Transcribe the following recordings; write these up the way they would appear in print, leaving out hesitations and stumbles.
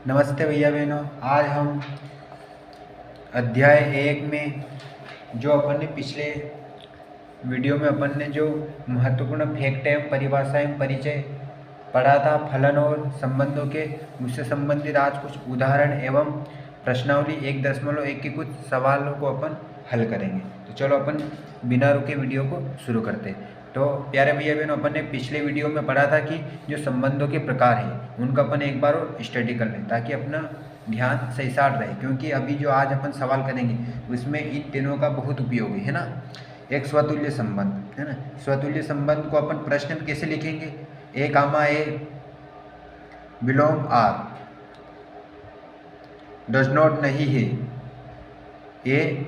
नमस्ते भैया बहनों। आज हम अध्याय 1 में जो अपन ने पिछले वीडियो में अपन ने जो महत्वपूर्ण फैक्ट एवं परिभाषा एवं परिचय पढ़ा था फलन और संबंधों के, उससे संबंधित आज कुछ उदाहरण एवं प्रश्नावली 1.1 के कुछ सवालों को अपन हल करेंगे। तो चलो अपन बिना रुके वीडियो को शुरू करते हैं। तो प्यारे भैया बहनों, अपन ने पिछले वीडियो में पढ़ा था कि जो संबंधों के प्रकार हैं उनका अपन एक बार और स्टडी कर लें ताकि अपना ध्यान सही साट रहे, क्योंकि अभी जो आज अपन सवाल करेंगे उसमें इन तीनों का बहुत उपयोग है ना। एक स्वतुल्य संबंध है ना। स्वतुल्य संबंध को अपन प्रश्न में कैसे लिखेंगे? A comma A belong R does not नहीं है A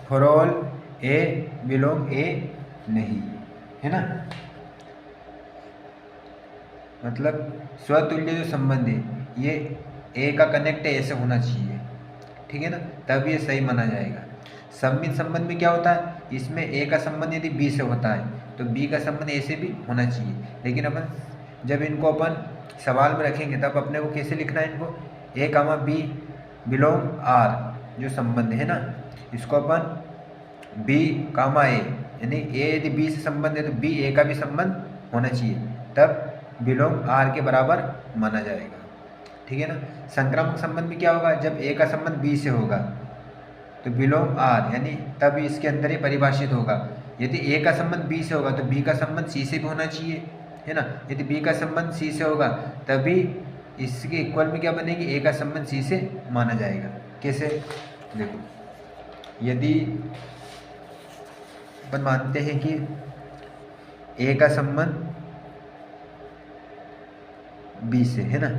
for all A belong A नहीं है ना। मतलब स्वतुल्य जो संबंध है ये ए का कनेक्ट ऐसे होना चाहिए, ठीक है ना, तब ये सही माना जाएगा। सममित संबंध में क्या होता है? इसमें ए का संबंध यदि बी से होता है तो बी का संबंध ए से भी होना चाहिए, लेकिन अपन जब इनको अपन सवाल में रखेंगे तब अपने को कैसे लिखना है इनको? ए कामा बी बिलोंग आर जो संबंध है ना, इसको अपन बी कामा ए, यानी ए यदि बी से संबंध है तो बी ए का भी संबंध होना चाहिए, तब बिलोंग आर के बराबर माना जाएगा, ठीक है ना। संक्रामक संबंध में क्या होगा? जब ए का संबंध बी से होगा तो बिलोंग आर, यानी तब इसके अंदर ही परिभाषित होगा। यदि ए का संबंध बी से होगा तो बी का संबंध सी से भी होना चाहिए, है ना। यदि बी का संबंध सी से होगा तभी इसके इक्वल में क्या बनेगी? ए का संबंध सी से माना जाएगा। कैसे? देखो, यदि अपन मानते हैं कि ए का संबंध बी से है ना,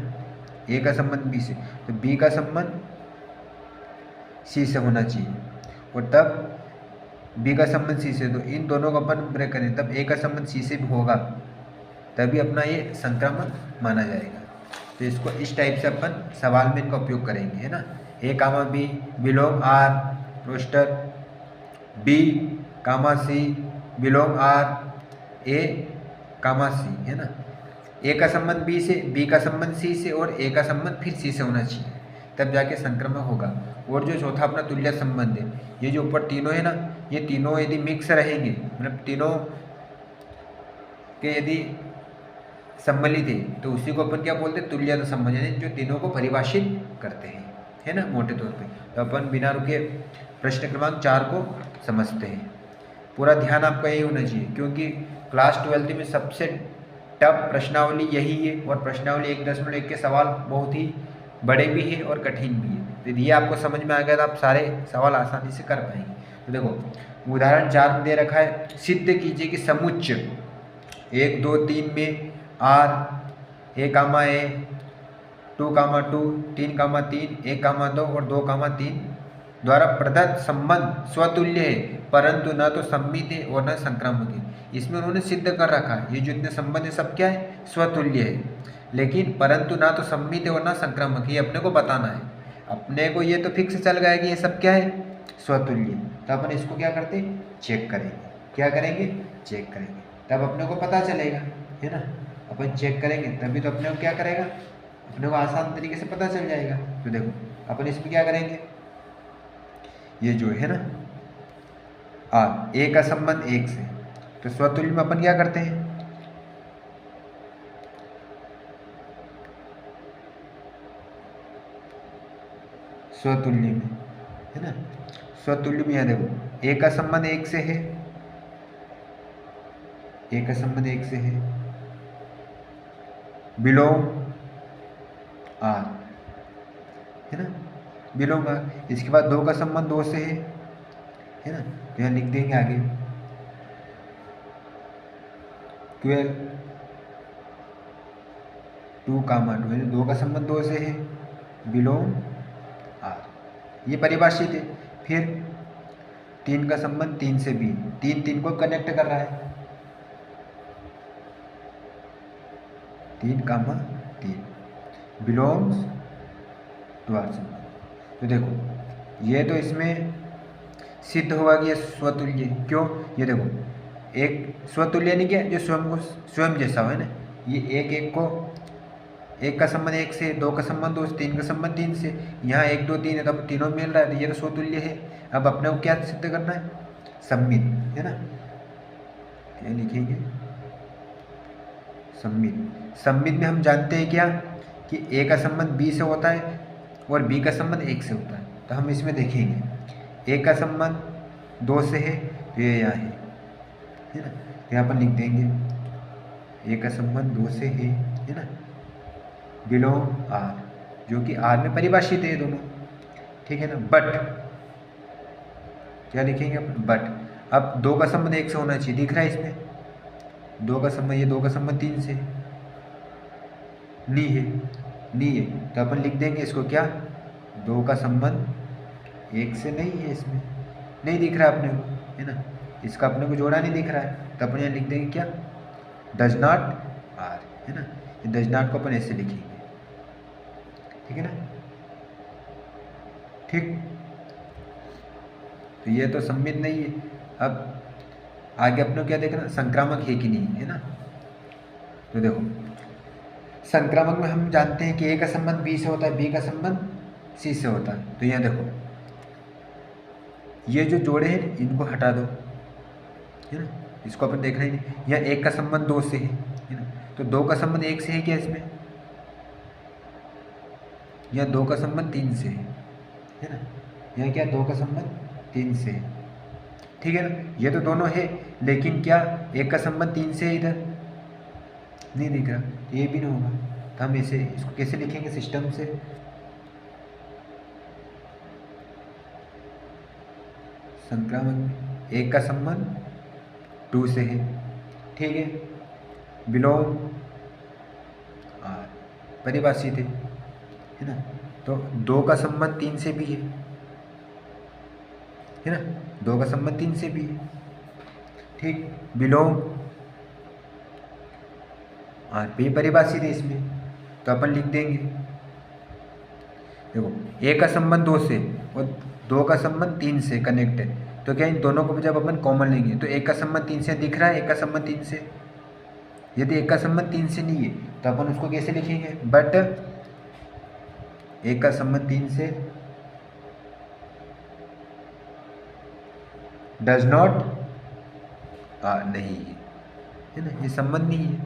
ए का संबंध बी से, तो बी का संबंध सी से होना चाहिए, और तब बी का संबंध सी से, तो इन दोनों को अपन ब्रेक करें तब ए का संबंध सी से भी होगा, तभी अपना ये संक्रामक माना जाएगा। तो इसको इस टाइप से अपन सवाल में इनका उपयोग करेंगे, है ना। A comma B belong R roster B comma C belong R A comma C, है ना। ए का संबंध बी से, बी का संबंध सी से और ए का संबंध फिर सी से होना चाहिए, तब जाके संक्रमण होगा। और जो चौथा अपना तुल्य संबंध है, ये जो ऊपर तीनों है ना, ये तीनों यदि मिक्स रहेंगे, मतलब तीनों के यदि सम्मिलित है तो उसी को अपन क्या बोलते हैं? तुल्यता संबंध, यानी जो तीनों को परिभाषित करते हैं, है ना, मोटे तौर पे। तो अपन बिना रुके प्रश्न क्रमांक 4 को समझते हैं। पूरा ध्यान आपका यही होना चाहिए, क्योंकि क्लास 12 में सबसे टफ प्रश्नावली यही है, और प्रश्नावली 1.1 के सवाल बहुत ही बड़े भी है और कठिन भी है। तो ये आपको समझ में आ गया तो आप सारे सवाल आसानी से कर पाएंगे। तो देखो, उदाहरण 4 में दे रखा है, सिद्ध कीजिए कि समुच्च 1 2 3 में आर ए कामा ए 2 कामा 2 3 कामा 3 1 कामा 2 और 2 कामा 3 द्वारा प्रदत्त संबंध स्वतुल्य है, परंतु न तो सम्मित है और न संक्रामक है। इसमें उन्होंने सिद्ध कर रखा है ये जो इतने संबंध है सब क्या है? स्वतुल्य है, लेकिन परंतु ना तो सम्मित है और ना संक्रामक, ये अपने को बताना है। अपने को ये तो फिक्स चल गया कि ये सब क्या है? स्वतुल्य। तो अपन इसको क्या करते? चेक करेंगे। क्या करेंगे? चेक करेंगे, तब अपने को पता चलेगा, है ना। अपन चेक करेंगे तभी तो अपने को क्या करेगा? अपने को आसान तरीके से पता चल जाएगा। तो देखो, अपन इसमें क्या करेंगे? ये जो है ना आर, ए का संबंध 1 से, तो स्वतुल्य में अपन क्या करते हैं? स्वतुल्य में, है ना, स्वतुल्य में यहाँ देखो, ए का संबंध 1 से है, ए का संबंध 1 से है, बिलोंग आर, है ना, बिलोंग आर। इसके बाद 2 का संबंध 2 से है ना, तो यहाँ लिख देंगे आगे 12 2 कामा 2, यानी 2 का संबंध 2 से है, बिलोंग आर, ये परिभाषित है। फिर 3 का संबंध 3 से भी, 3 3 को कनेक्ट कर रहा है, 3 कामा 3 बिलोंग्स टू आर संबंध। तो देखो, ये तो इसमें सिद्ध होगा कि ये स्वतुल्य। क्यों? ये देखो, एक स्वतुल्य यानी क्या, जो स्वयं को स्वयं जैसा हो, है ना। ये एक का संबंध एक से, दो का संबंध दो से, तीन का संबंध तीन से, यहाँ एक दो तीन है तो अब तीनों मिल रहा है, तो ये तो स्वतुल्य है। अब अपने को क्या सिद्ध करना है, सम्मित, है ना। क्या लिखेंगे, सम्मित। सम्मित में हम जानते हैं क्या कि ए का संबंध बी से होता है और बी का संबंध एक से होता है। तो हम इसमें देखेंगे ए का संबंध दो से है तो ये यहाँ है ना, यहाँ पर लिख देंगे ए का संबंध दो से है ना, बिलोंग आर, जो कि आर में परिभाषित है दोनों, ठीक है ना। बट क्या लिखेंगे अपन, बट अब दो का संबंध एक से होना चाहिए, दिख रहा है इसमें दो का संबंध, ये दो का संबंध तीन से नहीं है, तो अपन लिख देंगे इसको क्या, दो का संबंध एक से नहीं है, इसमें नहीं दिख रहा अपने को, है ना, इसका अपने को जोड़ा नहीं दिख रहा है, तो अपन यहाँ लिख देंगे क्या, डज नॉट आर, है ना। ये डज नॉट को अपन ऐसे लिखेंगे, ठीक है ना, ठीक। तो ये तो सम्मित नहीं है। अब आगे अपने को क्या देखना, संक्रामक है कि नहीं, है ना। तो देखो संक्रामक में हम जानते हैं कि ए का संबंध बी से होता है, बी का संबंध सी से होता है। तो यहाँ देखो ये जो जोड़े हैं इनको हटा दो, है ना, इसको अपन देखना ही नहीं। यहाँ एक का संबंध दो से है ना, तो दो का संबंध एक से है क्या इसमें, यहाँ दो का संबंध तीन से है ना, यहाँ क्या दो का संबंध तीन से है, ठीक है ना। ये तो दोनों है, लेकिन क्या एक का संबंध तीन से है, इधर नहीं दिख रहा, ये भी नहीं होगा। तो हम इसे इसको कैसे लिखेंगे सिस्टम से, संक्रामक में एक का संबंध टू से है, ठीक है, बिलोंग आर परिभाषित है ना। तो दो का संबंध तीन से भी है ना, दो का संबंध तीन से भी है, ठीक, बिलोंग आर भी परिभाषित है इसमें। तो अपन लिख देंगे, देखो एक का संबंध दो से और दो का संबंध तीन से कनेक्ट है, तो क्या इन दोनों को जब अपन कॉमन लेंगे तो एक का संबंध तीन से दिख रहा है, एक का संबंध तीन से, यदि एक का संबंध तीन से नहीं है तो अपन उसको कैसे लिखेंगे, बट एक का संबंध तीन से डज नॉट नहीं है ना, ये संबंध नहीं है,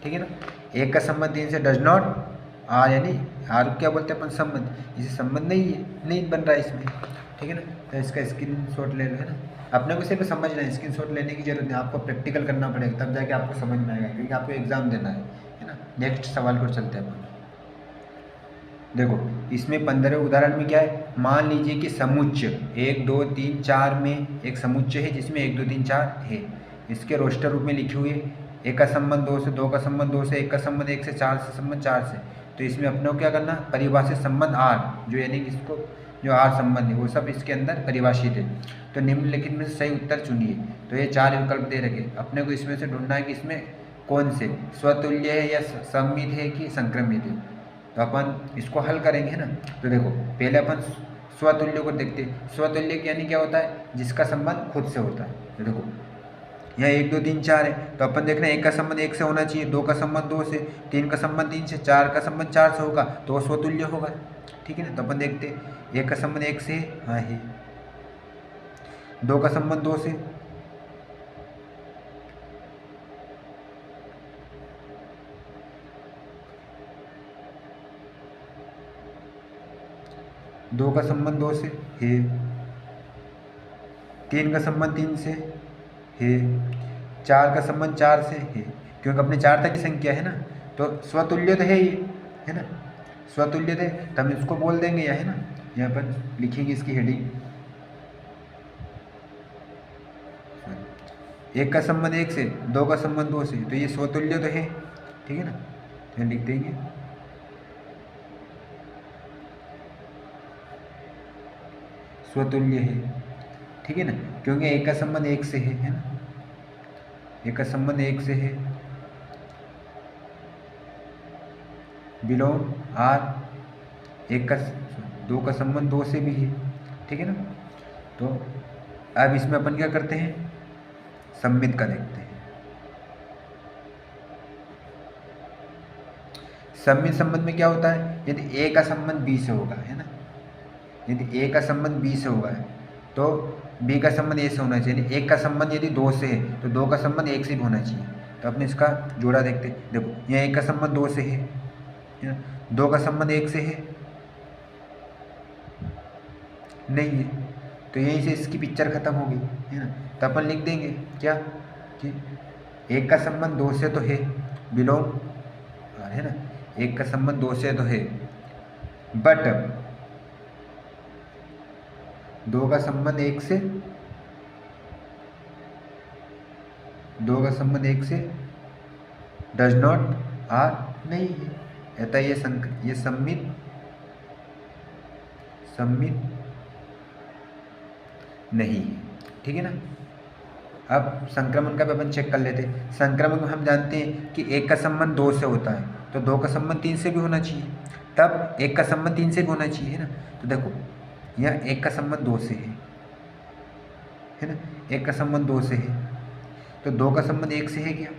ठीक है ना। एक का संबंध तीन से डज नॉट आर, यानी आर क्या बोलते हैं अपन, संबंध, इसे संबंध नहीं है, नहीं बन रहा है इसमें, ठीक है ना। तो इसका स्क्रीनशॉट ले लो, है ना। अपने को सिर्फ समझना है, स्क्रीनशॉट लेने की जरूरत नहीं, आपको प्रैक्टिकल करना पड़ेगा तब जाके आपको समझ में आएगा, क्योंकि आपको एग्जाम देना है ना। नेक्स्ट सवाल को चलते हैं अपन। देखो इसमें 15वें उदाहरण में क्या है, मान लीजिए कि समुच्चय 1 2 3 4 में एक समुच्चय है जिसमें 1 2 3 4 है, इसके रोस्टर रूप में लिखी हुई है, एक का संबंध दो से, दो का संबंध दो से, एक का संबंध एक से, चार से संबंध चार से। तो इसमें अपने को क्या करना, परिभाषित संबंध आर, जो यानी कि इसको जो आर संबंध है वो सब इसके अंदर परिभाषित है। तो निम्नलिखित में से सही उत्तर चुनिए। तो ये चार विकल्प दे रखे, अपने को इसमें से ढूंढना है कि इसमें कौन से स्वतुल्य है या सम्मित है कि संक्रमित है। तो अपन इसको हल करेंगे, है ना। तो देखो पहले अपन स्वतुल्य को देखते हैं। स्वतुल्य यानी क्या होता है, जिसका संबंध खुद से होता है। तो देखो यहाँ 1 2 3 4 है, तो अपन देखना है एक का संबंध एक से होना चाहिए, दो का संबंध दो से, तीन का संबंध तीन से, चार का संबंध चार से होगा तो वो स्वतुल्य होगा, ठीक है ना। तो अपन देखते हैं एक का संबंध एक से, हाँ है, दो का संबंध दो से, दो का संबंध दो से है, तीन का संबंध तीन से है, चार का संबंध चार से है, क्योंकि अपने चार तक की संख्या है ना, तो स्वतुल्य तो है ये, है ना, स्वतुल्य थे, तो हम इसको बोल देंगे या, है ना। यहाँ पर लिखेंगे इसकी हेडिंग, एक का संबंध एक से, दो का संबंध दो से, तो ये स्वतुल्य तो है, ठीक है ना। यहाँ लिख देंगे स्वतुल्य है, ठीक है ना, क्योंकि एक का संबंध एक से है ना, एक का संबंध एक से है, बिलोंग आर, एक का दो का संबंध दो से भी है, ठीक है ना। तो अब इसमें अपन क्या करते हैं, सम्मित का देखते हैं। सम्मित संबंध में क्या होता है, यदि ए का संबंध बी से होगा, है ना, यदि ए का संबंध बी से होगा तो बी का संबंध ए से होना चाहिए। एक का संबंध यदि दो से है तो दो का संबंध एक से भी होना चाहिए। तो अपने इसका जोड़ा देखते हैं। देखो यहाँ एक का संबंध दो से है ना, दो का संबंध एक से है नहीं है, तो यहीं से इसकी पिक्चर खत्म होगी, है ना। तो अपन लिख देंगे क्या कि एक का संबंध दो से तो है, बिलोंग, है ना, एक का संबंध दो से तो है, बट दो का संबंध एक से, दो का संबंध एक से डज नॉट आर नहीं है, अतः ये सम्मित नहीं है, ठीक है ना। अब संक्रमण का भी अपन चेक कर लेते हैं। संक्रमण में हम जानते हैं कि एक का संबंध दो से होता है तो दो का संबंध तीन से भी होना चाहिए, तब एक का संबंध तीन से भी होना चाहिए, है ना। तो देखो यहाँ एक का संबंध दो से है ना, एक का संबंध दो से है तो दो का संबंध एक से है क्या,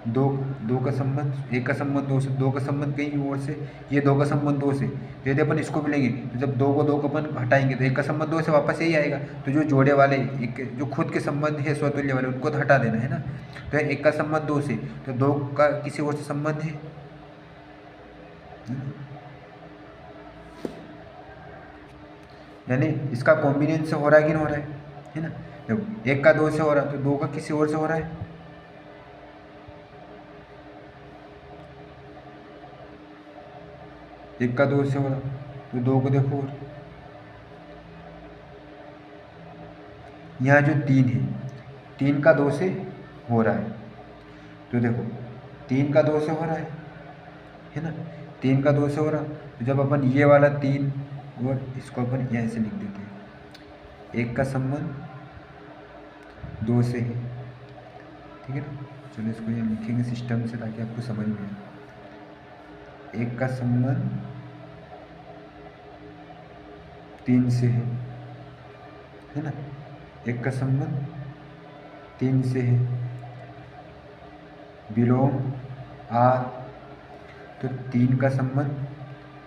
दो का संबंध, एक का संबंध दो से, दो का संबंध कहीं और से, ये दो का संबंध दो से, तो यदि अपन इसको भी लेंगे तो जब दो को अपन हटाएंगे तो एक का संबंध दो से वापस यही आएगा। तो जो जोड़े वाले एक जो खुद के संबंध है स्वतुल्य वाले उनको तो हटा देना, है ना। तो एक का संबंध दो से, तो दो का किसी और से संबंध है, यानी इसका कॉम्बिनेशन से हो रहा है कि नहीं हो रहा है ना। देखो एक का दो से हो रहा है तो दो का किसी और से हो रहा है, एक का दो से हो रहा तो दो को देखो, और यहाँ जो तीन है, तीन का दो से हो रहा है, तो देखो तीन का दो से हो रहा है ना, तीन का दो से हो रहा। तो जब अपन ये वाला तीन और इसको अपन यहाँ से लिख देते हैं, एक का संबंध दो से है, ठीक है ना। चलो इसको यहाँ लिखेंगे सिस्टम से ताकि आपको समझ में आए। एक का संबंध तीन से है ना, एक का संबंध तीन से है, बिलोंग आर, तो तीन का संबंध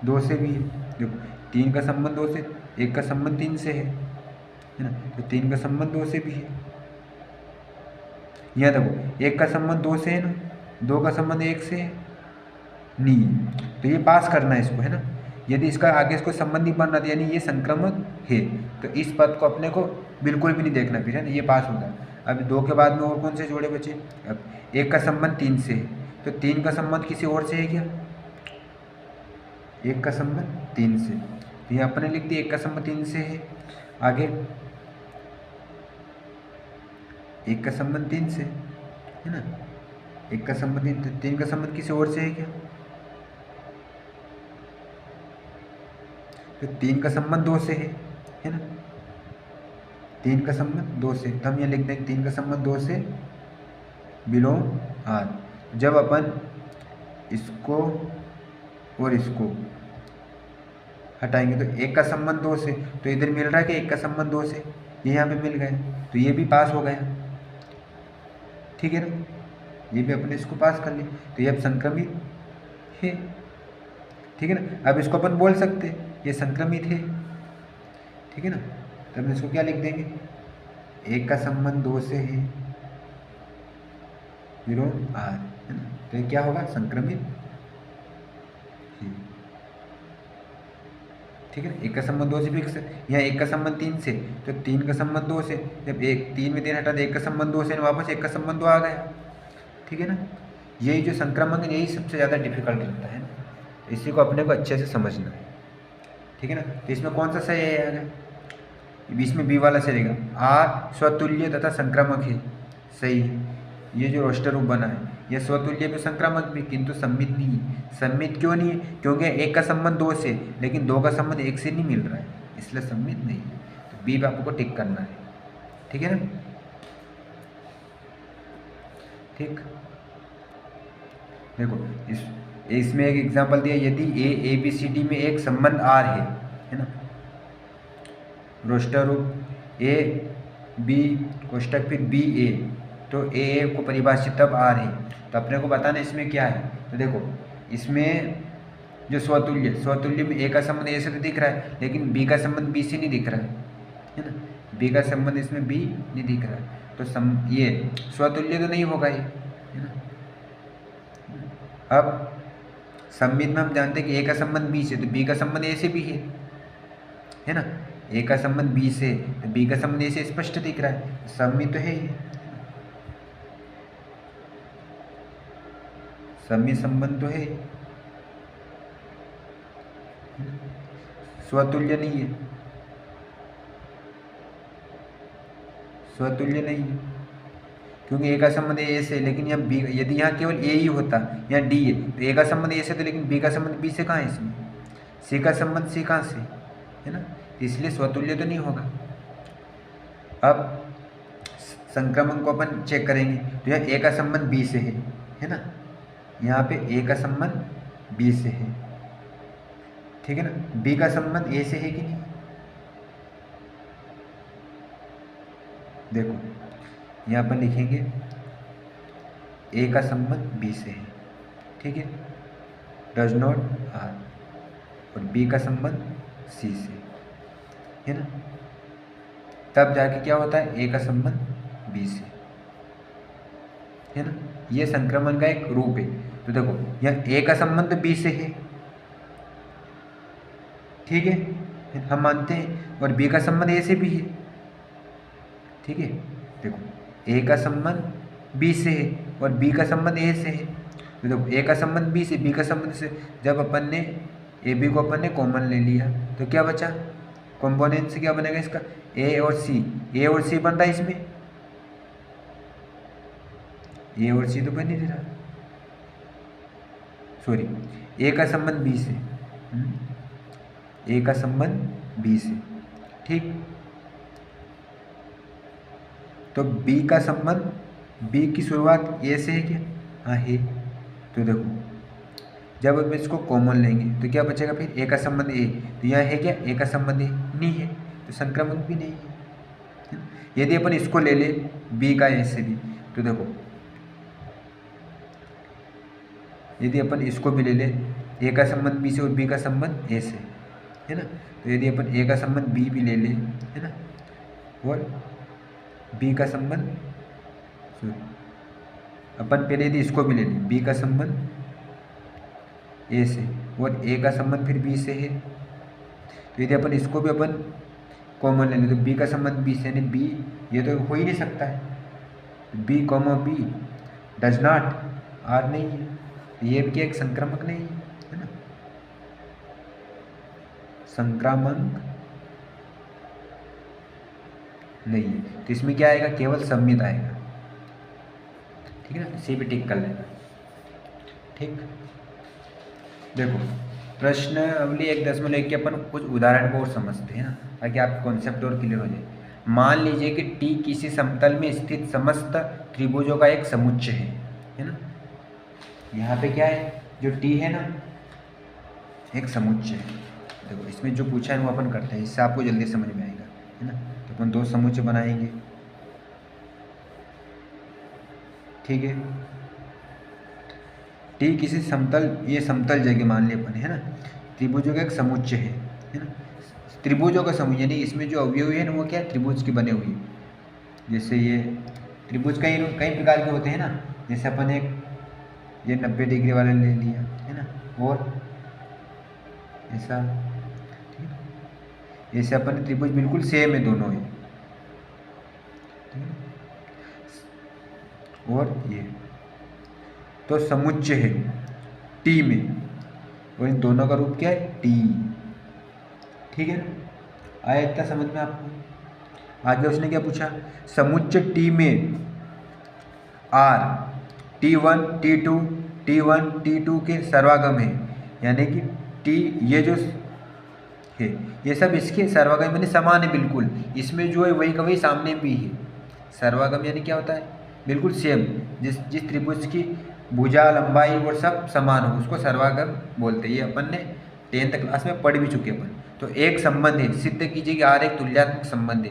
दो से भी है। देखो तीन का संबंध दो से, एक का संबंध तीन से है ना, तो तीन का संबंध दो से भी है। यहाँ देखो एक का संबंध दो से है ना, दो का संबंध एक से है नहीं, तो ये पास करना है इसको, है ना। यदि इसका आगे इसको संबंध नहीं बनना था यानी ये संक्रमक है, तो इस पद को अपने को बिल्कुल भी नहीं देखना फिर, है ना, ये पास होगा। अब दो के बाद में और कौन से जोड़े बचे, अब एक का संबंध तीन से है तो तीन का संबंध किसी और से है क्या, एक का संबंध तीन से, तो यहाँ अपने लिख दिया एक का संबंध तीन से है। आगे एक का संबंध तीन से है ना, एक का संबंध तीन का संबंध किसी और से है क्या, तो तीन का संबंध दो से है ना, तीन का संबंध दो से, तो हम यहाँ लिख देंगे तीन का संबंध दो से बिलोंग आर। जब अपन इसको और इसको हटाएंगे तो एक का संबंध दो से, तो इधर मिल रहा है कि एक का संबंध दो से, ये यहाँ पे मिल गए, तो ये भी पास हो गया, ठीक है ना, ये भी अपने इसको पास कर लिया, तो ये अब संक्रमित है, ठीक है ना। अब इसको अपन बोल सकते हैं ये संक्रमित है, ठीक है ना। तो हम इसको क्या लिख देंगे, एक का संबंध दो से है विरोध आर, है ना, तो ये क्या होगा संक्रमित है, ठीक है। एक का संबंध दो से फिक्स है, यहाँ एक का संबंध तीन से तो तीन का संबंध दो से, जब एक तीन में तीन हटा दे एक का संबंध दो से वापस एक का संबंध दो आ गया, ठीक है ना। यही जो संक्रमण है यही सबसे ज़्यादा डिफिकल्ट रहता है, इसी को अपने को अच्छे से समझना है, ठीक है ना। तो इसमें कौन सा सही है, इसमें बी वाला सही रहेगा, आर स्वतुल्य तथा संक्रामक है, सही है। ये जो रोस्टर रूप बना है यह स्वतुल्य भी संक्रामक भी, किंतु सम्मित नहीं है। सम्मित क्यों नहीं है, क्योंकि एक का संबंध दो से लेकिन दो का संबंध एक से नहीं मिल रहा है, इसलिए सम्मित नहीं है। तो बी पे आपको टिक करना है, ठीक है ना, ठीक। देखो इसमें एक एग्जांपल दिया, यदि ए बी सी डी में एक संबंध आर है, है ना। रोस्टर रूप ए बी कोष्टक फिर बी ए, तो ए को परिभाषित तब आ रही, तो अपने को बताना इसमें क्या है। तो देखो इसमें जो स्वतुल्य में ए का संबंध ए से तो दिख रहा है, लेकिन बी का संबंध बी से नहीं दिख रहा है ना। बी का संबंध इसमें बी नहीं दिख रहा है, तो ये स्वतुल्य तो नहीं होगा ये, है ना। अब सम्मित में हम जानते हैं कि ए का संबंध बी से, तो बी का संबंध ए से भी है ना। ए का संबंध बी से, तो बी का संबंध ए से स्पष्ट दिख रहा है, सम्मित तो है ही। सम्मित संबंध तो है, स्वतुल्य नहीं है, स्वतुल्य नहीं है, क्योंकि ए का संबंध ए से, लेकिन यहाँ बी, यदि यहाँ केवल ए ही होता, यहाँ डी है, तो ए का संबंध ए से तो, लेकिन बी का संबंध बी से कहाँ है इसमें, सी का संबंध सी कहाँ से, है ना, इसलिए स्वतुल्य तो नहीं होगा। अब संक्रमण को अपन चेक करेंगे, तो यहाँ ए का संबंध बी से है ना, यहाँ पे ए का संबंध बी से है, ठीक है ना। बी का संबंध ए से है कि नहीं, देखो यहाँ पर लिखेंगे ए का संबंध बी से है, ठीक है, डज नॉट आर, और बी का संबंध सी से, है ना। तब जाके क्या होता है, ए का संबंध बी से, है ना। ये संक्रमण का एक रूप है। तो देखो यहाँ ए का संबंध बी से है, ठीक है, हम मानते हैं, और बी का संबंध ए से भी है, ठीक है। देखो ए का संबंध बी से है और बी का संबंध ए से है, तो देखो ए का संबंध बी से, बी का संबंध से, जब अपन ने ए बी को अपन ने कॉमन ले लिया, तो क्या बचा, कॉम्पोनेंट से क्या बनेगा इसका, ए और सी बन रहा है इसमें, ए और सी तो बन नहीं रहा, सॉरी, ए का संबंध बी से, ए का संबंध बी से, ठीक। तो बी का संबंध, बी की शुरुआत ए से है क्या, हाँ है, तो देखो जब हम इसको कॉमन लेंगे तो क्या बचेगा, फिर ए का संबंध ए, तो यहाँ है क्या, ए का संबंध ए नहीं है, तो संक्रमण भी नहीं है। यदि अपन इसको ले ले बी का ए से भी, तो देखो यदि अपन इसको भी ले ले, ए का संबंध बी से और बी का संबंध ए से, है ना, तो यदि अपन ए का संबंध बी भी ले ले, है ना, और बी का संबंध, अपन पहले यदि इसको भी ले लें, बी का संबंध ए से और ए का संबंध फिर बी से है, तो यदि अपन इसको भी अपन कॉमन ले लें, तो बी का संबंध बी से, यानी बी, ये तो हो ही नहीं सकता है, B comma B does not R नहीं है, ये भी एक संक्रामक नहीं है ना, संक्रामक नहीं है, तो इसमें क्या आएगा, केवल सम्मित आएगा, ठीक है ना, इसे भी टिक कर लेना, ठीक। देखो प्रश्न अवली 1.1 के अपन कुछ उदाहरण को और समझते हैं ना, ताकि आपका कॉन्सेप्ट और क्लियर हो जाए। मान लीजिए कि टी किसी समतल में स्थित समस्त त्रिभुजों का एक समुच्चय है ना। यहाँ पे क्या है, जो टी है ना, एक समुच्चय है। देखो इसमें जो पूछा है वो अपन करते हैं, इससे आपको जल्दी समझ में आएगा, है ना। तो अपन दो समुच्चय बनाएंगे, ठीक है। टी किसी समतल, ये समतल जगह मान लिया अपन, है ना, त्रिभुजों का एक समुच्चय है ना, त्रिभुजों का समूह, यानी इसमें जो अवयव है ना वो क्या है, त्रिभुज की बने हुई। जैसे ये त्रिभुज कई प्रकार के होते हैं ना, जैसे अपन एक ये 90 डिग्री वाला ले लिया, है ना, और ऐसा, ठीक है, ऐसे अपन त्रिभुज बिल्कुल सेम है दोनों है, ठीक है, और ये तो समुच्चय है टी में, और इन दोनों का रूप क्या है, टी, ठीक है। आया इतना समझ में आपको। आगे उसने क्या पूछा, समुच्चय टी में are T1 T2 T1 T2 के सर्वागम है, यानी कि टी ये जो है ये सब इसके सर्वागम यानी समान है बिल्कुल, इसमें जो है वही का वही सामने भी है। सर्वागम यानी क्या होता है, बिल्कुल सेम, जिस त्रिभुज की भुजा लंबाई और सब समान हो उसको सर्वागम बोलते हैं। ये अपन ने 10th क्लास में पढ़ भी चुके अपन। तो एक संबंध है, सिद्ध कीजिए कि R एक तुल्यात्मक संबंध है।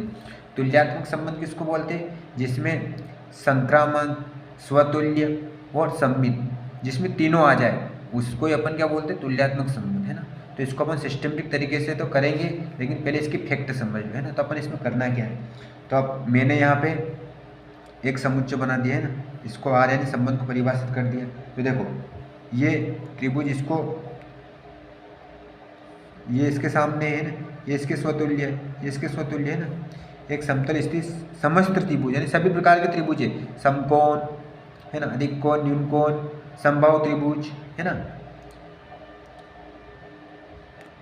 तुल्यात्मक संबंध किसको बोलते हैं? जिसमें संक्रामक, स्वतुल्य और सममित, जिसमें तीनों आ जाए उसको ही अपन क्या बोलते हैं? तुल्यात्मक संबंध, है ना। तो इसको अपन सिस्टमेटिक तरीके से तो करेंगे, लेकिन पहले इसकी फैक्ट समझ लो, है ना। तो अपन इसमें करना क्या है, तो अब मैंने यहाँ पे एक समुच्चय बना दिया है ना, इसको R यानी संबंध को परिभाषित कर दिया। तो देखो ये त्रिभुज, इसको ये इसके सामने है ना, ये इसके स्वतुल्य है, ये इसके स्वतुल्य है ना। एक समतल स्थित समस्त त्रिभुज यानी सभी प्रकार के त्रिभुज है, समकोण है ना, अधिक कोण, न्यून कोण, समबाहु त्रिभुज, है ना।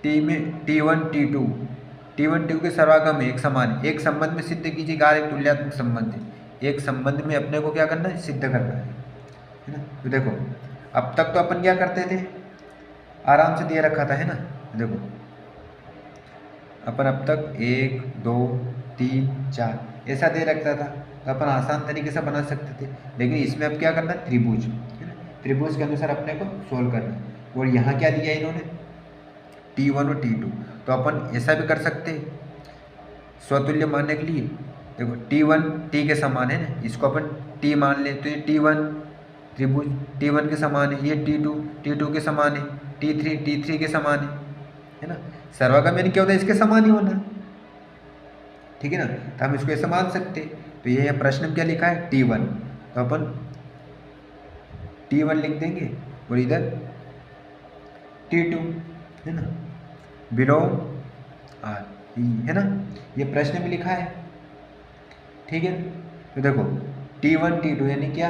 टी में T1 T2, T1 T2 के सर्वागम है, एक समान है। एक संबंध में सिद्ध कीजिए कि एक तुल्यात्मक संबंध है। एक संबंध में अपने को क्या करना है? सिद्ध करना है ना। तो देखो अब तक तो अपन क्या करते थे, आराम से दिया रखा था, है ना। देखो अपन अब तक 1 2 3 4 ऐसा दे रखता था, तो अपन आसान तरीके से बना सकते थे। लेकिन इसमें अब क्या करना है? त्रिभुज, है ना। त्रिभुज के अनुसार अपने को सोल्व करना है। और यहाँ क्या दिया इन्होंने? T1 और T2। तो अपन ऐसा भी कर सकते हैं स्वतुल्य मानने के लिए। देखो T1 T के समान है ना, इसको अपन T मान ले, तो ये T1 त्रिभुज T1 के समान है, ये T2 T2 के समान है, T3 T3 के समान है ना। सर्वागम यानी क्या होता है? इसके समान ही होना, ठीक है ना। तो हम इसको ऐसे मान सकते। तो ये प्रश्न में क्या लिखा है? T1, तो अपन T1 लिख देंगे और इधर T2, है ना, बिलोंग R, है ना। ये प्रश्न में लिखा है, ठीक है। तो देखो T1 T2 यानी क्या?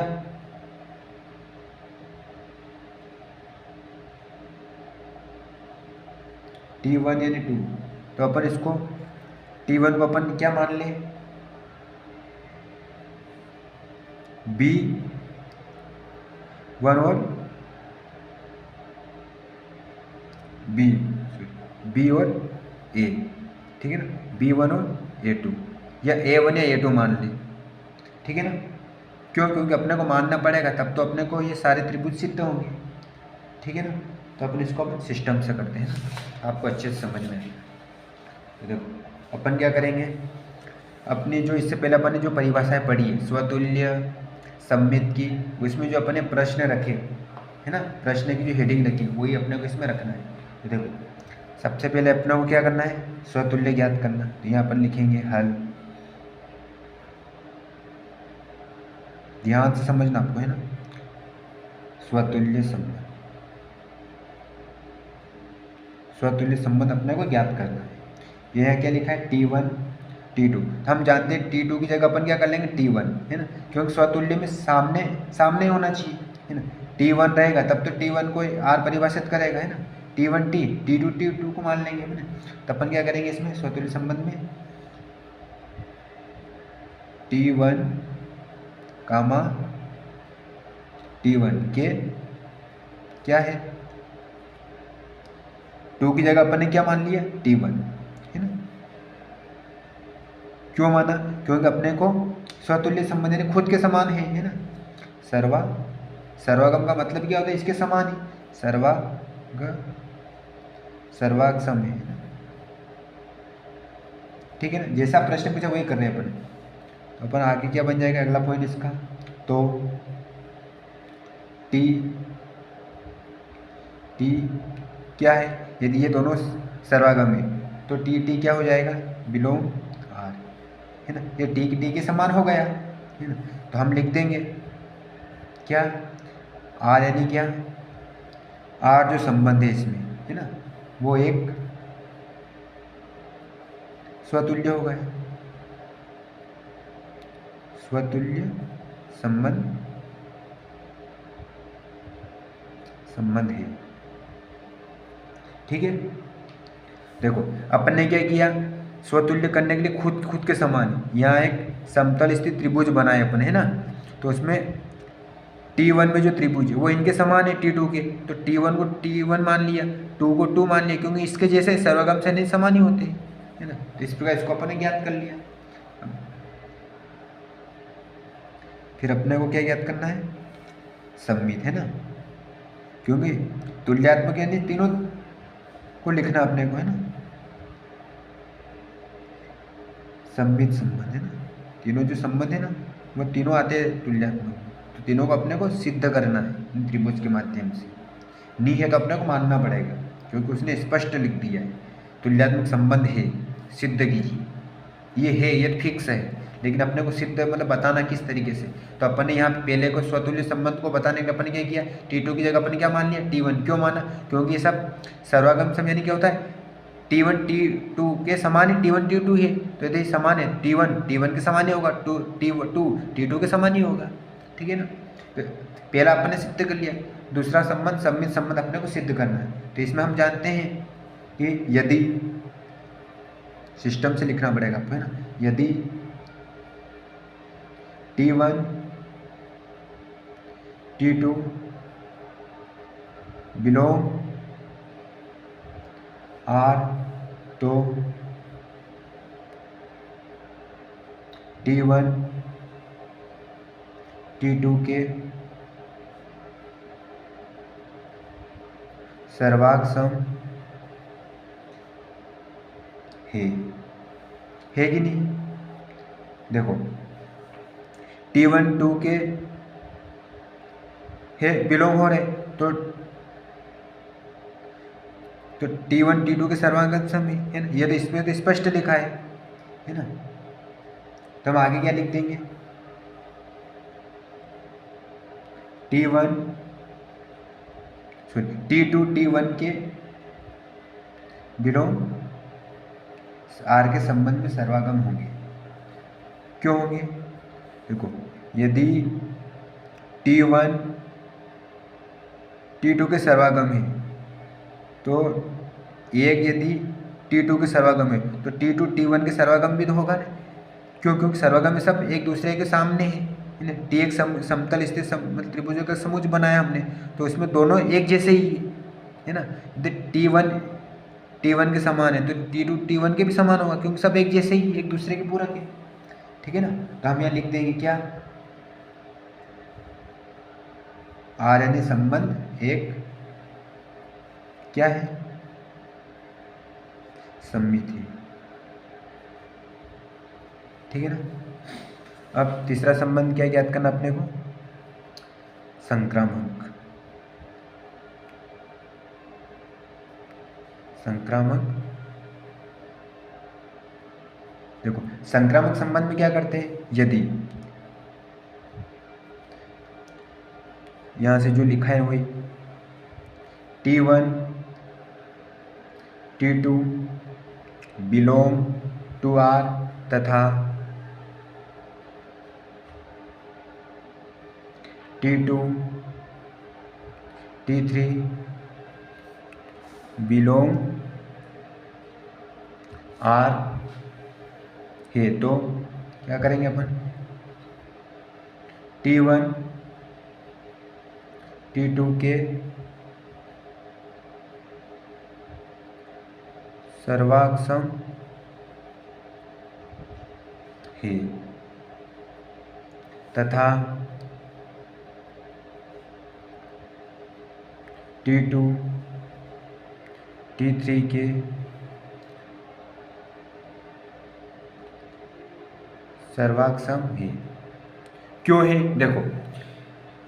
T1 यानी 2, तो अपन इसको T1 को अपन क्या मान ले? B1 और B और A, ठीक है ना। B1 और A2 या A1 या A2 मान ले, ठीक है ना। क्यों? क्योंकि अपने को मानना पड़ेगा, तब तो अपने को ये सारे त्रिभुज सिद्ध होंगे, ठीक है ना। तो अपन इसको अपन सिस्टम से करते हैं ना, आपको अच्छे से समझ में आएगा। तो देखो अपन क्या करेंगे, अपनी जो इससे पहले अपन ने जो परिभाषाएं पढ़ी है स्वतुल्य सममित की, उसमें जो अपने प्रश्न रखे, है ना, प्रश्न की जो हेडिंग रखी वही अपने को इसमें रखना है। तो देखो सबसे पहले अपने को क्या करना है? स्वतुल्य ज्ञात करना। तो यहाँ अपन लिखेंगे हल, ध्यान से समझना आपको, है ना। स्वतुल्य संबंध, स्वतुल्य संबंध अपने को ज्ञात करना है। यह क्या लिखा है? T1 T2। हम जानते हैं T2 की जगह अपन क्या कर लेंगे? T1, है ना, क्योंकि स्वतुल्य में सामने सामने होना चाहिए, है ना। T1 रहेगा तब तो T1 को R परिभाषित करेगा, है ना। T1 T, T2 T2 को मान लेंगे, है ना। तो अपन क्या करेंगे इसमें स्वतुल्य संबंध में? T1 कामा T1 के क्या है? 2 की जगह अपन ने क्या मान लिया? T1, है ना। क्यों माना? क्योंकि अपने को स्वतुल्य संबंध यानी खुद के समान है ना। सर्वागम का मतलब क्या होता है? इसके समान ही, सर्वाग सम है ना, ठीक है ना। जैसा प्रश्न पूछा वही कर रहे हैं अपन। तो अपन आगे क्या बन जाएगा अगला पॉइंट इसका? तो T क्या है? यदि ये दोनों सर्वागम है तो T क्या हो जाएगा? बिलोंग R, है ना। ये T के समान हो गया, है ना। तो हम लिख देंगे क्या? R यानी क्या? R जो संबंध है इसमें, है ना, वो एक स्वतुल्य हो गया, स्वतुल्य संबंध है, ठीक है। देखो अपन ने क्या किया? स्वतुल्य करने के लिए खुद के समान यहाँ एक समतल स्थित त्रिभुज बनाए अपन, है ना। तो उसमें T1 में जो त्रिभुज है वो इनके समान है T2 के, तो T1 को T1 मान लिया, 2 को 2 मान लिया, क्योंकि इसके जैसे सर्वगम से नहीं समान ही होते, है ना। तो इस प्रकार इसको अपन ने ज्ञात कर लिया। फिर अपने को क्या ज्ञात करना है? सममित, है ना, क्योंकि तुल्यात्मक यानी तीनों को लिखना अपने को, है ना। सममित संबंध है ना, तीनों जो संबंध है ना वो तीनों आते हैं तुल्यात्मक। तो तीनों को अपने को सिद्ध करना है इन त्रिभुज के माध्यम से। नहीं है तो अपने को मानना पड़ेगा, क्योंकि उसने स्पष्ट लिख दिया है तुल्यात्मक संबंध है, सिद्ध कीजिए। ये है, ये फिक्स है, लेकिन अपने को सिद्ध मतलब बताना किस तरीके से। तो अपन ने यहाँ पहले को स्वतुल्य संबंध को बताने के लिए अपन ने क्या किया, T2 की जगह अपन ने क्या मान लिया, T1। क्यों माना, क्योंकि ये सब सर्वागम सम यानी क्या होता है, T1 T2 के समान ही T1 T2 है, तो यदि समान है T1 T1 के समान ही होगा, T2 T2 के समान ही होगा। ठीक है ना। तो पहला अपन ने सिद्ध कर लिया। दूसरा संबंध सममित संबंध अपने को सिद्ध करना है। तो इसमें हम जानते हैं कि यदि, सिस्टम से लिखना पड़ेगा आपको है ना, यदि T1 T2 बिलोंग R, तो T1 T2 के सर्वाग सम है कि नहीं। देखो T1 2 के है बिलोंग हो रहे, तो T1 T2 के सर्वांगम सम है ना, ये तो इसमें तो स्पष्ट लिखा है ना। तो हम आगे क्या लिख देंगे, T2 T1 के बिलोंग R के संबंध में सर्वागम होंगे। क्यों होंगे, देखो यदि T1 T2 के सर्वागम है, तो एक यदि T2 के सर्वागम है तो T2 T1 के सर्वागम भी तो होगा ना। क्यों, क्योंकि सर्वागम में सब एक दूसरे के सामने है ना। T एक समतल स्थित त्रिभुजों का समुच्चय बनाया हमने, तो इसमें दोनों एक जैसे ही है ना। यदि T1 के समान है तो T2 T1 के भी समान होगा, क्योंकि सब एक जैसे ही, एक दूसरे के पूरक है। ठीक है ना। तो हम यहाँ लिख देंगे क्या, R यानी संबंध एक क्या है, सममित है। ठीक है ना। अब तीसरा संबंध क्या ज्ञात करना अपने को, संक्रामक। देखो संक्रामक संबंध में क्या करते हैं, यदि यहां से जो लिखा है वही T1 T2 belong to R तथा T2 T3 बिलोंग R है, तो क्या करेंगे अपन, T1 T2 के सर्वाग सम है तथा T2 T3 के सर्वाग सम है। क्यों है, देखो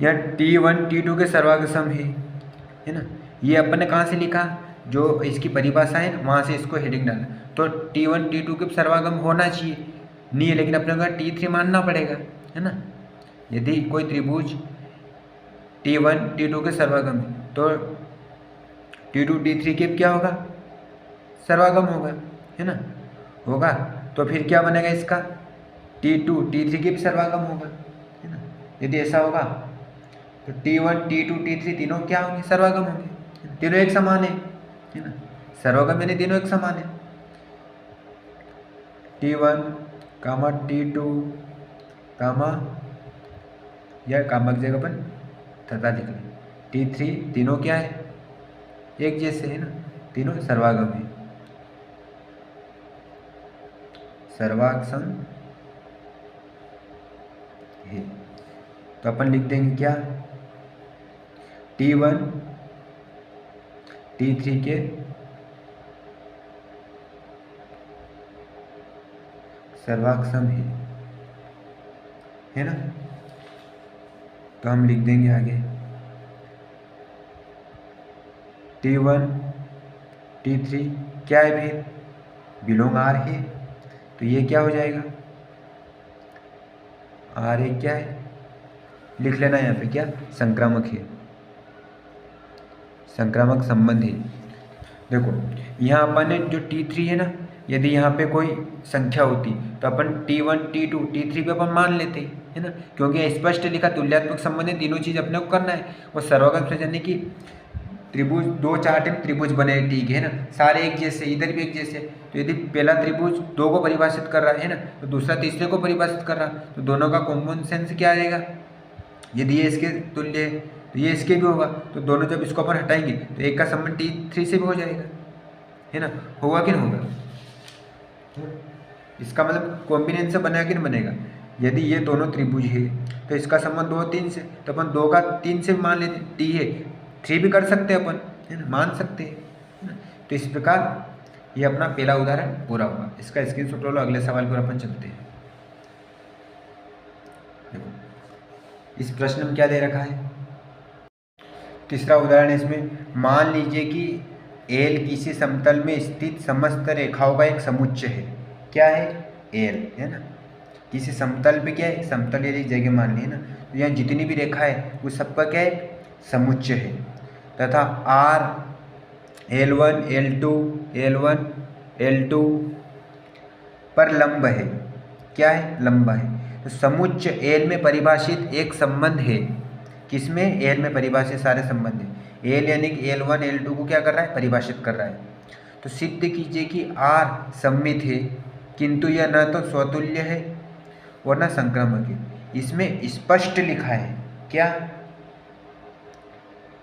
यहाँ T1 T2 के सर्वाग सम है ना। ये अपन ने कहाँ से लिखा, जो इसकी परिभाषा है ना वहाँ से इसको हेडिंग डालना। तो T1 T2 के सर्वागम होना चाहिए, नहीं है, लेकिन अपने को T3 मानना पड़ेगा है ना। यदि कोई त्रिभुज T1 T2 के सर्वागम है तो T2 T3 के क्या होगा, सर्वागम होगा है ना, होगा। तो फिर क्या बनेगा इसका, T2 T3 के भी सर्वागम होगा है ना। यदि ऐसा होगा तो T1 T2 T3 तीनों क्या होंगे, सर्वागम होंगे, तीनों एक समान है ना। सर्वागम यानी तीनों एक समान है। T1 कामा T2 कामा, या कामा की जगह अपन तथा लिख लें, T3 तीनों क्या है, एक जैसे है ना, तीनों सर्वागम है, सर्वाग सम है। तो अपन लिख देंगे क्या, T1 T3 के सर्वाक्षम है ना। तो हम लिख देंगे आगे T1 T3 क्या है फिर बिलोंग R है, तो ये क्या हो जाएगा R1 क्या है, लिख लेना यहाँ पे क्या संक्रामक है, संक्रामक संबंध है। देखो यहाँ अपन ने जो T3 है ना, यदि यहाँ पे कोई संख्या होती तो अपन T1 T2 T3 पे अपन मान लेते है ना, क्योंकि स्पष्ट लिखा तुल्यात्मक संबंध है, तीनों चीज़ अपने को करना है। और सर्वागम से यानी कि त्रिभुज दो चार टाइम त्रिभुज बने ठीक है ना, सारे एक जैसे, इधर भी एक जैसे। तो यदि पहला त्रिभुज दो को परिभाषित कर रहा है ना, तो दूसरा तीसरे को परिभाषित कर रहा, तो दोनों का कॉमन सेंस क्या आ जाएगा, यदि ये इसके तुल्य है तो ये इसके भी होगा, तो दोनों जब इसको अपन हटाएंगे तो एक का संबंध T3 से भी हो जाएगा है ना, होगा कि नहीं होगा। इसका मतलब कॉम्बिनेशन बनेगा कि नहीं बनेगा। यदि ये दोनों त्रिभुज है तो इसका संबंध 2 3 से, तो अपन 2 का 3 से मान लेते, T है 3 भी कर सकते हैं अपन है ना, मान सकते हैं है ना। तो इस प्रकार ये अपना पहला उदाहरण पूरा हुआ। इसका स्क्रीनशॉट लो, अगले सवाल पर अपन चलते हैं। देखो इस प्रश्न में क्या दे रखा है, तीसरा उदाहरण है इसमें, मान लीजिए कि एल किसी समतल में स्थित समस्त रेखाओं का एक समुच्चय है। क्या है एल है ना, किसी समतल पे क्या है, समतल यदि जगह मान ली है ना, तो यहाँ जितनी भी रेखा है वो सबका क्या है समुच्चय है, तथा are L1 L2 L1 L2 पर लंब है। क्या है लंब है। तो समुच्चय एल में परिभाषित एक संबंध है, किसमें एल में परिभाषित सारे संबंध है। एल यानी कि L1 L2 को क्या कर रहा है परिभाषित कर रहा है। तो सिद्ध कीजिए कि R सममित है, किंतु यह न तो स्वतुल्य है और न संक्रामक है। इसमें स्पष्ट लिखा है क्या,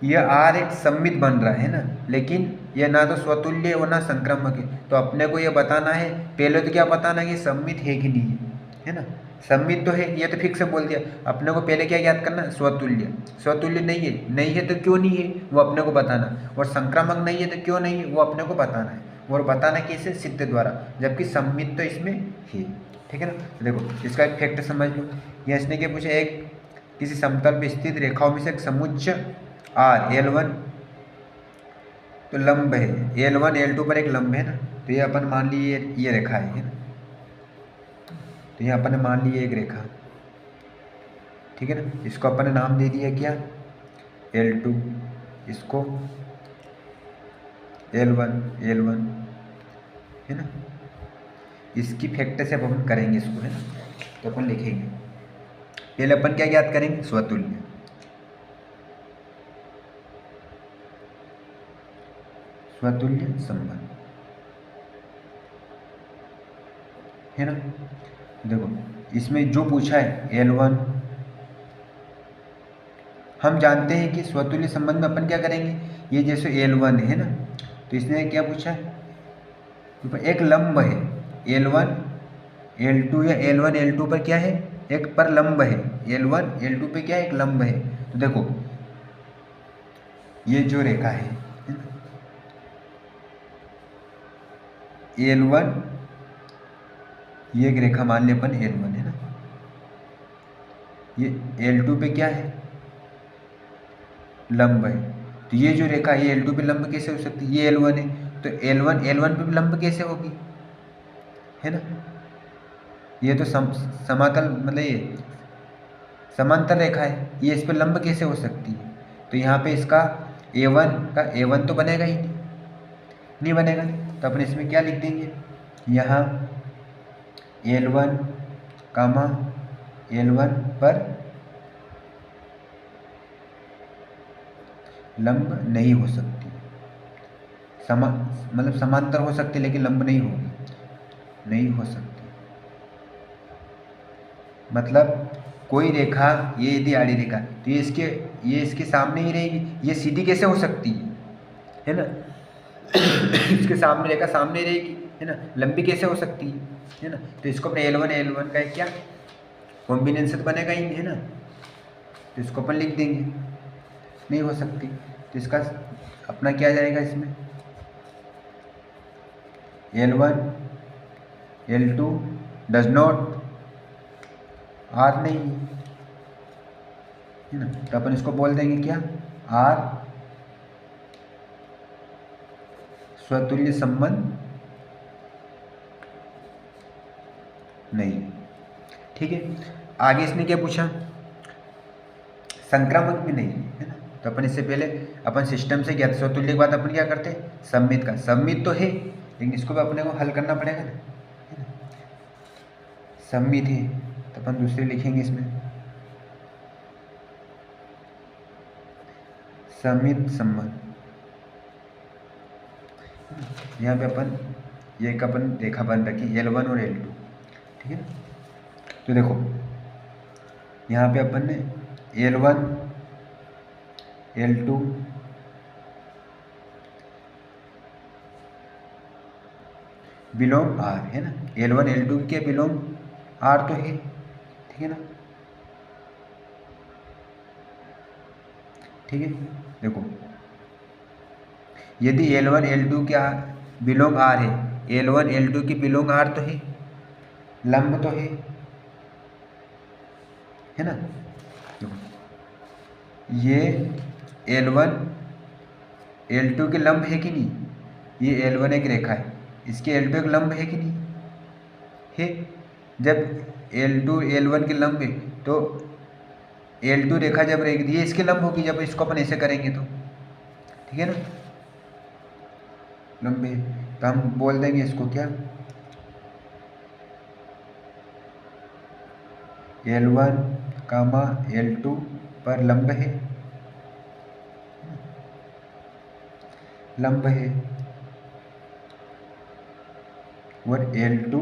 यह R एक सममित बन रहा है ना, लेकिन यह ना तो स्वतुल्य और ना संक्रामक है। तो अपने को यह बताना है, पहले तो क्या बताना है कि सममित है कि नहीं है ना। सममित तो है, ये तो फिक्स से बोल दिया। अपने को पहले क्या याद करना, स्वतुल्य। स्वतुल्य नहीं है, नहीं है तो क्यों नहीं है वो अपने को बताना, और संक्रामक नहीं है तो क्यों नहीं है वो अपने को बताना है, और बताना कैसे सिद्ध द्वारा, जबकि सम्मित तो इसमें है। ठीक है ना। देखो इसका एक फैक्ट समझ लो। यह इसने क्या पूछा, एक किसी समतल में स्थित रेखाओं में से एक समुच्चय R L1 तो लंब है, L1 L2 पर एक लंब है ना, तो ये अपन मान लिए ये रेखा है ना, तो ये अपन ने मान ली एक रेखा। ठीक है ना। इसको अपन ने नाम दे दिया क्या L2, इसको L1 है ना। इसकी फैक्टर से अब अपन करेंगे इसको है ना, तो अपन लिखेंगे पहले अपन क्या ज्ञात करेंगे, स्वतुल्य। स्वतुल्य संबंध है ना। देखो इसमें जो पूछा है L1, हम जानते हैं कि स्वतुल्य संबंध में अपन क्या करेंगे, ये जैसे L1 है ना, तो इसने क्या पूछा है, तो एक लंब है L1 L2 या L1 L2 पर क्या है, एक पर लंब है, L1 L2 पे क्या है एक लंब है। तो देखो ये जो रेखा है L1, ये एक रेखा मान ले अपन L1 है ना, ये L2 पे क्या है लंब है। तो ये जो रेखा है ये L2 पे लंब कैसे हो सकती है, ये L1 है, तो L1 पे लंब कैसे होगी है ना। ये तो समातल मतलब ये समांतर रेखा है, ये इस पर लंब कैसे हो सकती है। तो यहाँ पे इसका A1 तो बनेगा ही नहीं बनेगा। तो अपन इसमें क्या लिख देंगे, यहाँ L1 कामा L1 पर लंब नहीं हो सकती, मतलब समांतर हो सकती लेकिन लंब नहीं होगी, नहीं हो सकती। मतलब कोई रेखा ये यदि आड़ी रेखा तो ये इसके सामने ही रहेगी, ये सीधी कैसे हो सकती है ना इसके सामने रेखा सामने रहेगी है ना, लंबी कैसे हो सकती है ना। तो इसको अपने L1 का क्या कॉम्बिनेशन बनेगा ही है ना, तो इसको अपन लिख देंगे नहीं हो सकती। तो इसका अपना क्या जाएगा इसमें L1 L2 does not, R नहीं है ना, तो अपन इसको बोल देंगे क्या, आर स्वतुल्य संबंध नहीं। ठीक है, आगे इसने क्या पूछा, संक्रामक भी नहीं है ना, तो अपन इससे पहले अपन सिस्टम से गया, स्वतुल्य के बाद अपन क्या करते हैं, सम्मित का, सम्मित तो है लेकिन इसको भी अपने को हल करना पड़ेगा ना, है ना, सम्मित है तो अपन दूसरे लिखेंगे इसमें, सम्मित संबंध। यहाँ पे अपन ये एक अपन रेखा बन रखी L1 और L2, ठीक है ना, तो देखो यहाँ पे अपन ने L1 L2 बिलोंग R है ना, L1 L2 के बिलोंग R तो है, ठीक है ना, ठीक है, देखो यदि L1 L2 क्या बिलोंग R है, L1 L2 की बिलोंग R तो है, लंब तो है ना, देखो ये L1 L2 के लंब है कि नहीं, ये L1 एक रेखा है, इसके L2 एक लंब है कि नहीं है, जब L2 L1 के लंब है तो L2 रेखा जब रहेगी ये इसके लंब होगी, जब इसको अपन ऐसे करेंगे तो, ठीक है ना, लंब है, तो हम बोल देंगे इसको क्या, L1 कामा L2 पर लंब है, लंब है, और L2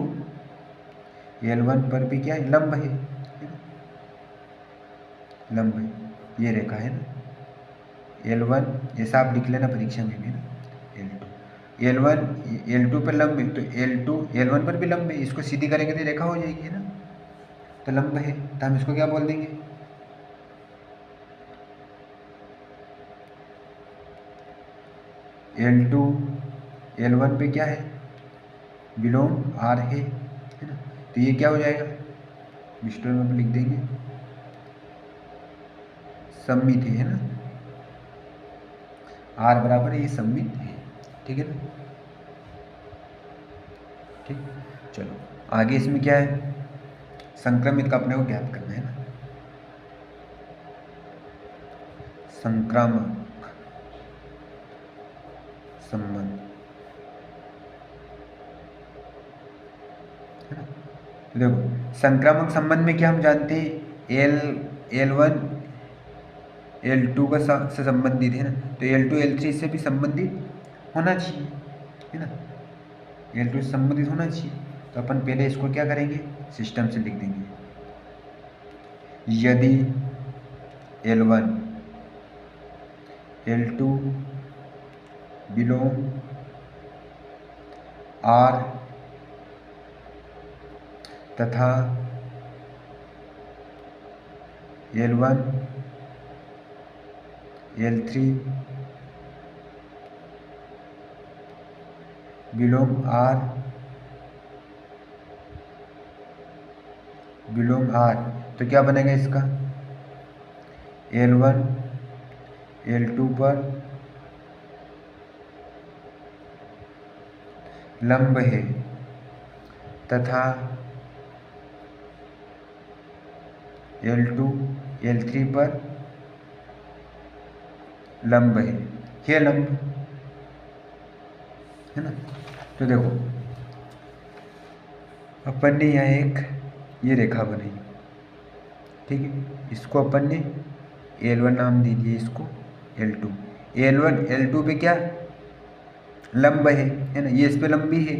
L1 पर भी क्या है, लंब है, लंब है, ये रेखा है ना, L1 ऐसा आप लिख लेना परीक्षा में भी ना, L2 L1 L2 पर लंब है तो L2 L1 पर भी लंब है, इसको सीधी करेंगे तो रेखा हो जाएगी है ना, तो लंब है, तो हम इसको क्या बोल देंगे, L2 L1 पे क्या है, बिलोंग R है ना, तो ये क्या हो जाएगा, मिस्टर में लिख देंगे सम्मित है ना, R बराबर ये सम्मित है, ठीक है ना, ठीक, चलो आगे इसमें क्या है, संक्रमित का अपने को ज्ञात करना है ना, संक्रामक संबंध है ना, तो देखो संक्रामक संबंध में क्या हम जानते हैं, L1 L2 का से संबंधित है ना, तो L2 L3 से भी संबंधित होना चाहिए है ना, L2 से संबंधित होना चाहिए, तो अपन पहले इसको क्या करेंगे, सिस्टम से लिख देंगे, यदि L1 L2 बिलोंग R तथा L1 L3 बिलोंग R, तो क्या बनेगा इसका, L1 L2 पर लंब है तथा L2 L3 पर लंब है, ये लंब है ना, तो देखो अपन ने यहाँ एक ये रेखा बनाई, ठीक है, इसको अपन ने L1 नाम दे दिया, इसको L2, L1 L2 पे क्या लंब है ना, ये इस पे लंबी है,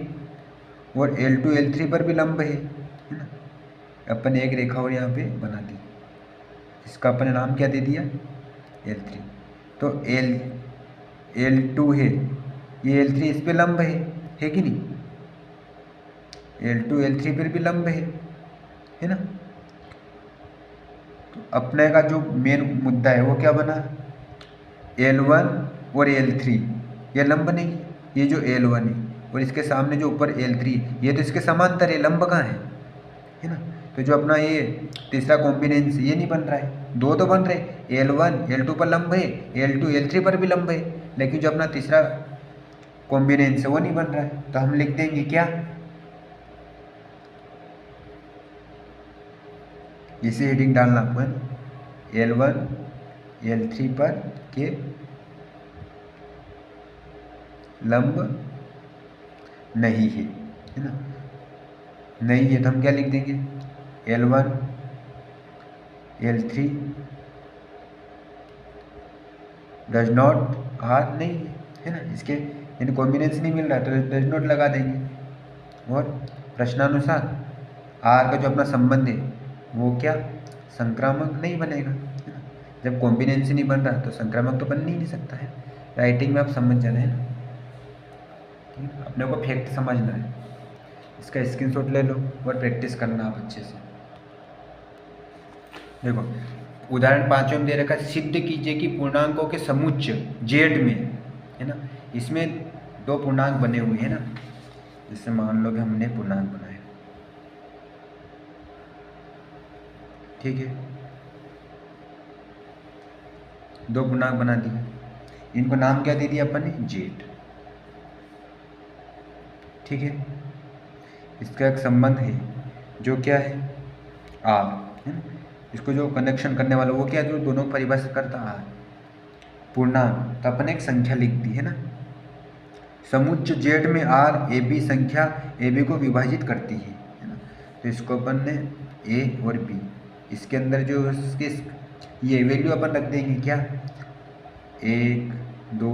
और L2 L3 पर भी लंब है ना, अपन एक रेखा और यहाँ पे बना दी, इसका अपन ने नाम क्या दे दिया, L3, तो L2 है, ये L3 इस पे लंब है कि नहीं, L2 L3 पर भी लंब है ना, तो अपने का जो मेन मुद्दा है वो क्या बना, L1 और L3 ये लंब नहीं, ये जो L1 है और इसके सामने जो ऊपर L3 ये तो इसके समांतर है, लंब कहाँ है, है ना। तो जो अपना ये तीसरा कॉम्बिनेंस ये नहीं बन रहा है, दो तो बन रहे, L1 L2 पर लंब है, L2 L3 पर भी लंब है, लेकिन जो अपना तीसरा कॉम्बिनेंस है वो नहीं बन रहा है। तो हम लिख देंगे क्या, इसे हेडिंग डालना आपको है ना, L1 L3 पर के लंब नहीं है ना, नहीं है तो हम क्या लिख देंगे, L1 L3 does not R नहीं है ना, इसके इन कॉम्बिनेंस नहीं मिल रहा तो डज नॉट लगा देंगे। और प्रश्नानुसार आर का जो अपना संबंध है वो क्या, संक्रामक नहीं बनेगा, है ना। जब कॉम्बिनेंस नहीं बन रहा तो संक्रामक तो बन ही नहीं सकता है। राइटिंग में आप समझ जाना है ना, ठीक है। अपने को फैक्ट समझना है, इसका स्क्रीनशॉट ले लो और प्रैक्टिस करना आप अच्छे से। देखो उदाहरण 5 में दे रखा है, सिद्ध कीजिए कि पूर्णांकों के समुच्चय जेड में, है ना, इसमें दो पूर्णांक बने हुए हैं ना, जिससे मान लो कि हमने पूर्णांक बनाए, ठीक है, दो पूर्णांक बना दिए, इनको नाम क्या दे दिया अपन ने, जेड, ठीक है। इसका एक संबंध है जो क्या है, आर, है ना। इसको जो कनेक्शन करने वाला वो क्या है, जो दोनों को परिभाषित करता आर, पूर्णांक, तो अपन एक संख्या लिख दी है ना, समुच्चय जेड में आर ए बी संख्या ए बी को विभाजित करती है ना। तो इसको अपन ने ए और बी, इसके अंदर जो इसके ये वैल्यू अपन रख देंगे क्या, 1 2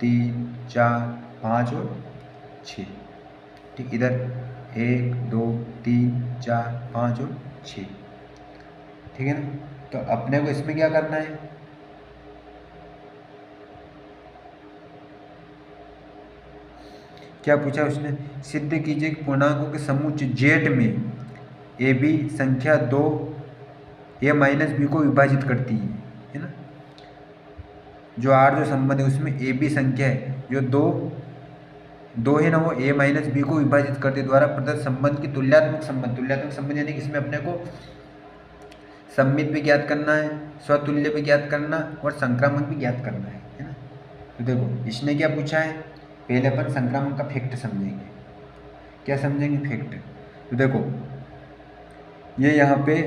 3 4 5 और 6, ठीक, इधर 1 2 3 4 5 और 6, ठीक है ना। तो अपने को इसमें क्या करना है, क्या पूछा उसने, सिद्ध कीजिए कि पूर्णांकों के समुच्चय जेड में ए बी संख्या 2 ए माइनस बी को विभाजित करती है ना। जो आर जो संबंध है उसमें ए बी संख्या है जो दो है ना, वो ए माइनस बी को विभाजित करते द्वारा प्रदत्त संबंध की तुल्यात्मक संबंध यानी कि इसमें अपने को सम्मित भी ज्ञात करना है, स्वतुल्य भी ज्ञात करना और संक्रामक भी ज्ञात करना है ना। तो देखो इसने क्या पूछा है, पहले अपन संक्रामक का फैक्ट समझेंगे, क्या समझेंगे, फैक्ट। तो देखो ये यहाँ पे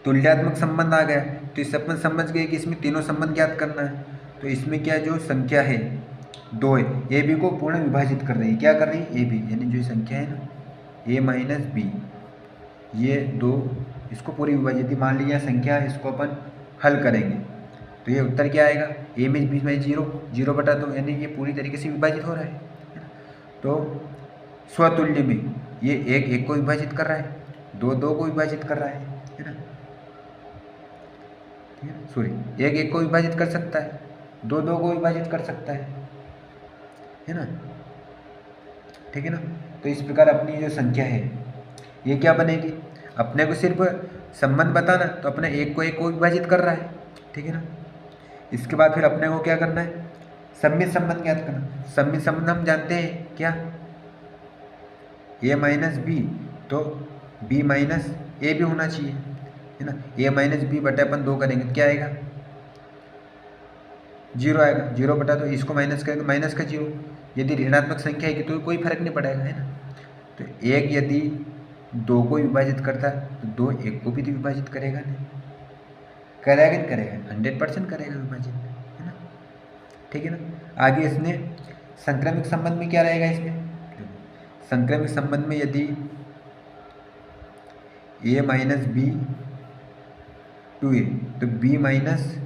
तुल्यात्मक संबंध आ गया, तो इससे अपन समझ गए कि इसमें तीनों संबंध ज्ञात करना है। तो इसमें क्या जो संख्या है 2 है, ए बी को पूर्ण विभाजित कर रही है, क्या कर रही है, ए बी, यानी जो संख्या है ना ए माइनस बी, ये 2 इसको पूरी विभाजित मान ली संख्या, इसको अपन हल करेंगे तो ये उत्तर क्या आएगा, ए में बीच में 0 बटा 2, यानी ये पूरी तरीके से विभाजित हो रहा है ना। तो स्वतुल्य में ये 1 को विभाजित कर रहा है, 2 को विभाजित कर रहा है ना, ठीक है, सॉरी 1 को विभाजित कर सकता है, 2 को विभाजित कर सकता है ना, ठीक है ना। तो इस प्रकार अपनी जो संख्या है ये क्या बनेगी, अपने को सिर्फ संबंध बताना, तो अपने 1 को विभाजित कर रहा है, ठीक है ना। इसके बाद फिर अपने को क्या करना है, सम्मित संबंध ज्ञात करना। सम्मित संबंध हम जानते हैं क्या, ए माइनस बी, तो बी माइनस ए भी होना चाहिए, है ना। ए माइनस बी बटे अपन 2 करेंगे तो क्या आएगा, 0 आएगा, 0 बटा, तो इसको माइनस करेंगे तो माइनस का 0, यदि ऋणात्मक संख्या है तो कोई फर्क नहीं पड़ेगा, है ना। तो 1 यदि 2 को विभाजित करता है तो 2 1 को भी तो विभाजित करेगा नहीं, करेगा नहीं करेगा, 100% करेगा विभाजित, है ना, ठीक है ना। आगे इसने संक्रमिक संबंध में क्या रहेगा, इसमें संक्रमिक संबंध में यदि ए माइनस बी 2a तो b माइनस,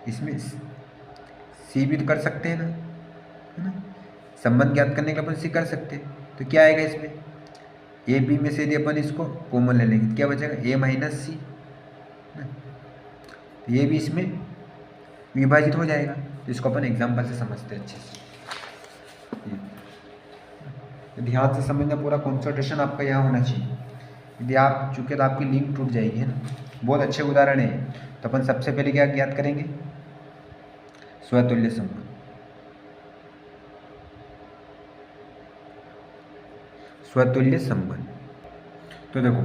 इसमें सी भी तो कर सकते हैं ना, है ना, संबंध ज्ञात करने के लिए अपन सी कर सकते हैं। तो क्या आएगा इसमें, ए बी में से यदि अपन इसको कॉमन ले लेंगे तो क्या बचेगा, ए माइनस सी, ये भी इसमें विभाजित हो जाएगा। तो इसको अपन एग्जाम्पल से समझते हैं अच्छे से, ध्यान से समझना, पूरा कंसंट्रेशन आपका यहाँ होना चाहिए, यदि आप चूँकि तो आपकी लिंक टूट जाएगी, है ना। बहुत अच्छे उदाहरण है। तो अपन सबसे पहले क्या ज्ञात करेंगे, स्वतुल्य संबंध। स्वतुल्य संबंध। तो देखो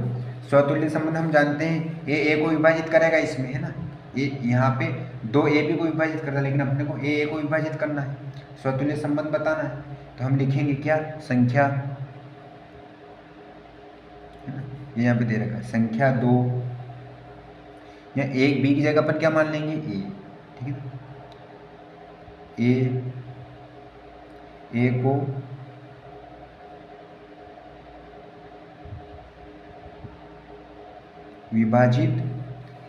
स्वतुल्य संबंध हम जानते हैं ए को विभाजित करेगा इसमें, है ना। ए यहाँ पे दो ए बी को विभाजित करता है, लेकिन अपने को ए को विभाजित करना है, स्वतुल्य संबंध बताना है। तो हम लिखेंगे क्या, संख्या, है ना, ये यहाँ पे दे रखा है संख्या 2, या एक बी की जगह अपन क्या मान लेंगे, ए, ठीक है। ए को विभाजित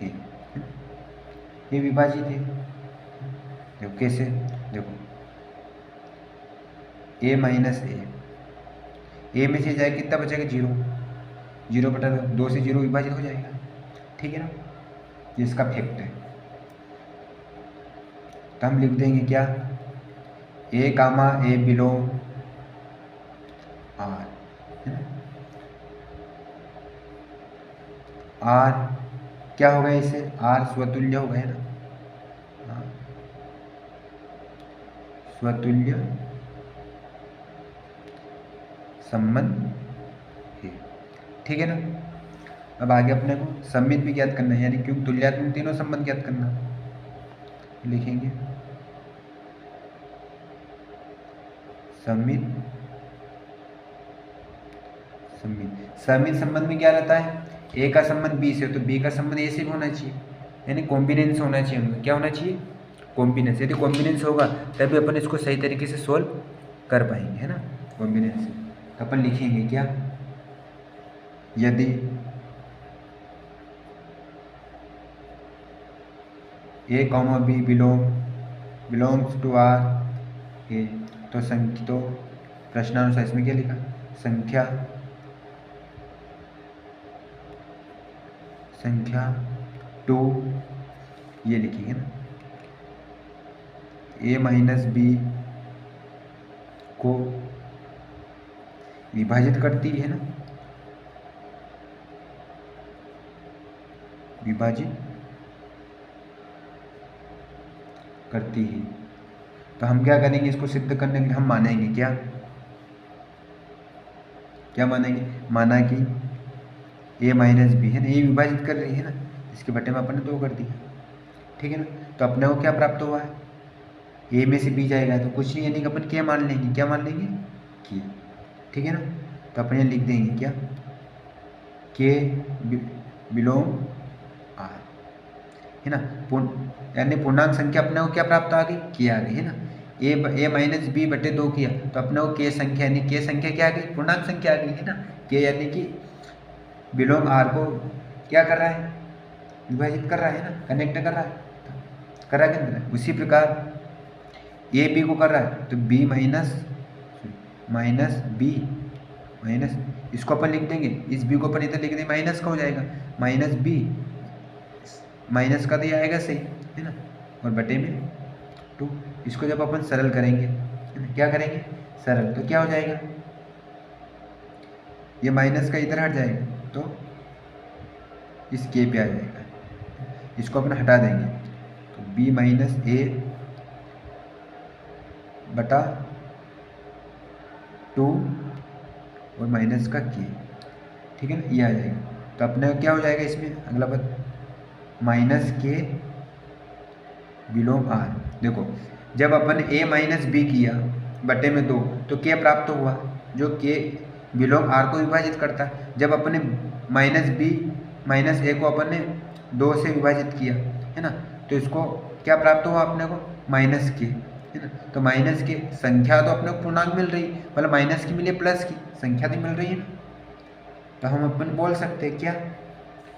है, ये विभाजित है। देखो कैसे, देखो a माइनस ए में से जाए कितना बचेगा, 0 बटा 2 से 0 विभाजित हो जाएगा, ठीक है ना। ये इसका फैक्ट है। तो हम लिख देंगे क्या, ए कामा ए बिलोंग आर, है ना। आर क्या होगा, इसे आर स्वतुल्य होगा, है ना, स्वतुल्य संबंध है, ठीक है ना। अब आगे अपने को सम्मित भी ज्ञात करना है, यानी क्योंकि तुल्यात्मक तीनों संबंध ज्ञात करना। लिखेंगे सम्मित संबंध में क्या रहता है, ए का संबंध बी से, तो बी का संबंध ए से भी होना चाहिए, यानी कॉम्बिनेंस होना चाहिए उनका। क्या होना चाहिए, कॉम्बिनेंस। यदि कॉम्बिनेंस होगा तभी अपन इसको सही तरीके से सोल्व कर पाएंगे, है ना, कॉम्बिनेंस से। तो अपन लिखेंगे क्या, यदि A comma B belongs to R A, तो प्रश्नानुसार इसमें क्या लिखा, संख्या 2 ये लिखेंगे ना, ए माइनस बी को विभाजित करती है ना, विभाजित करती है। तो हम क्या करेंगे, इसको सिद्ध करने के लिए हम मानेंगे क्या मानेंगे, माना कि ए माइनस बी, है ना, ये विभाजित कर रही है ना, इसके बटे में अपन ने 2 कर दिया, ठीक है ना। तो अपने को क्या प्राप्त हुआ है, ए में से बी जाएगा तो कुछ नहीं, यानी कि अपन क्या मान लेंगे के, ठीक है ना। तो अपन ये लिख देंगे क्या, के बिलोंग आर, है ना, यानी पूर्णांक संख्या अपने को क्या प्राप्त आ गई, के आ गई, है ना। ए माइनस बी बटे 2 किया तो अपने को के संख्या, यानी के संख्या क्या आ गई, पूर्णांक संख्या आ गई, है ना। के यानी कि बिलोंग आर को क्या कर रहा है, विभाजित कर रहा है ना, कनेक्ट कर रहा है। उसी प्रकार ए बी को कर रहा है तो बी माइनस बी माइनस, इसको अपन लिख देंगे, इस बी को अपन इधर लिख देंगे, माइनस का हो जाएगा, माइनस बी, माइनस का तो ये आएगा सही, है ना, और बटे में 2। इसको जब अपन सरल करेंगे, है ना, क्या करेंगे, सरल, तो क्या हो जाएगा, ये माइनस का इधर हट जाएगा तो इस के पे आ जाएगा, इसको अपन हटा देंगे तो बी माइनस ए बटा 2 और माइनस का के, ठीक है ना, ये आ जाएगा। तो अपने क्या हो जाएगा इसमें अगला पद, माइनस के बिलोंग आर। देखो जब अपन ए माइनस बी किया बटे में 2 तो के प्राप्त हुआ, जो के बिलोंग आर को विभाजित करता है। जब अपने माइनस बी माइनस ए को अपन ने 2 से विभाजित किया, है ना, तो इसको क्या प्राप्त हुआ अपने को, माइनस के, है ना। तो माइनस के संख्या तो अपने को पूर्णांक मिल रही, मतलब माइनस की मिले प्लस की संख्या तो मिल रही है ना। तो हम अपन बोल सकते हैं क्या,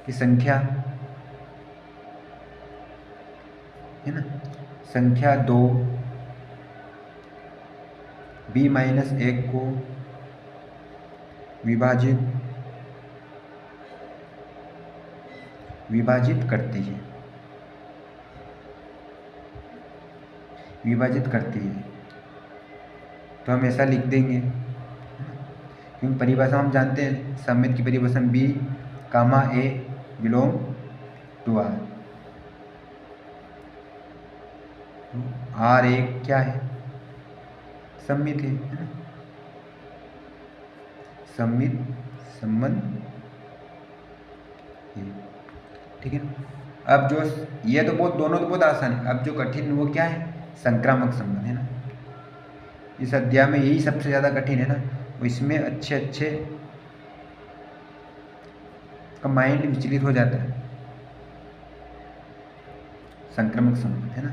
कि संख्या, है ना, संख्या 2 बी माइनस 1 को विभाजित करती है, तो हम ऐसा लिख देंगे, क्योंकि परिभाषा हम जानते हैं, सम्मित की परिभाषा B comma A belong to R, R एक क्या है, सम्मित है ना। सममित संबंध, ठीक है। अब जो ये तो बहुत, दोनों तो बहुत आसान है। अब जो कठिन वो क्या है, संक्रामक संबंध, है ना। इस अध्याय में यही सबसे ज़्यादा कठिन है ना, इसमें अच्छे अच्छे का माइंड विचलित हो जाता है। संक्रामक संबंध, है ना।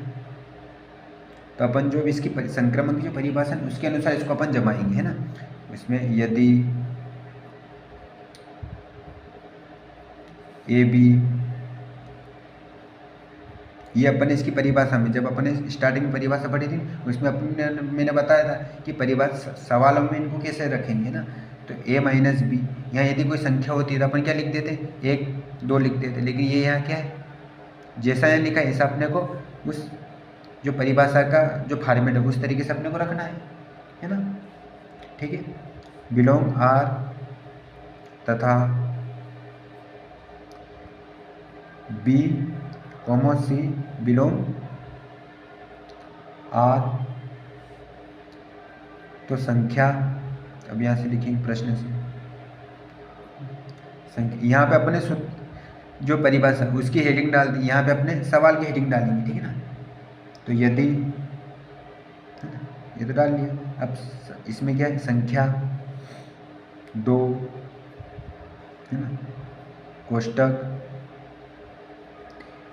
तो अपन जो भी इसकी संक्रमण की जो परिभाषा है उसके अनुसार इसको अपन जमाएंगे, है ना। इसमें यदि ए बी, ये अपने इसकी परिभाषा में, जब अपने स्टार्टिंग में परिभाषा पढ़ी थी उसमें अपने मैंने बताया था कि परिभाषा सवालों में इनको कैसे रखेंगे ना। तो ए माइनस बी, यहाँ यदि कोई संख्या होती है तो अपन क्या लिख देते, 1 2 लिख देते। लेकिन ये यहाँ क्या है, जैसा यहाँ लिखा है ऐसा अपने को उस जो परिभाषा का जो फॉर्मेट है उस तरीके से अपने को रखना है ना, ठीक है। बिलोंग आर तथा B comma C belong R, तो संख्या, अब यहाँ से लिखेंगे प्रश्न से संख्या, यहाँ पे अपने जो परिभाषा उसकी हेडिंग डाल दी, यहाँ पे अपने सवाल की हेडिंग डालेंगे, ठीक है ना। तो यदि, ये तो डाल लिया। अब इसमें क्या है, संख्या 2, है ना, कोष्टक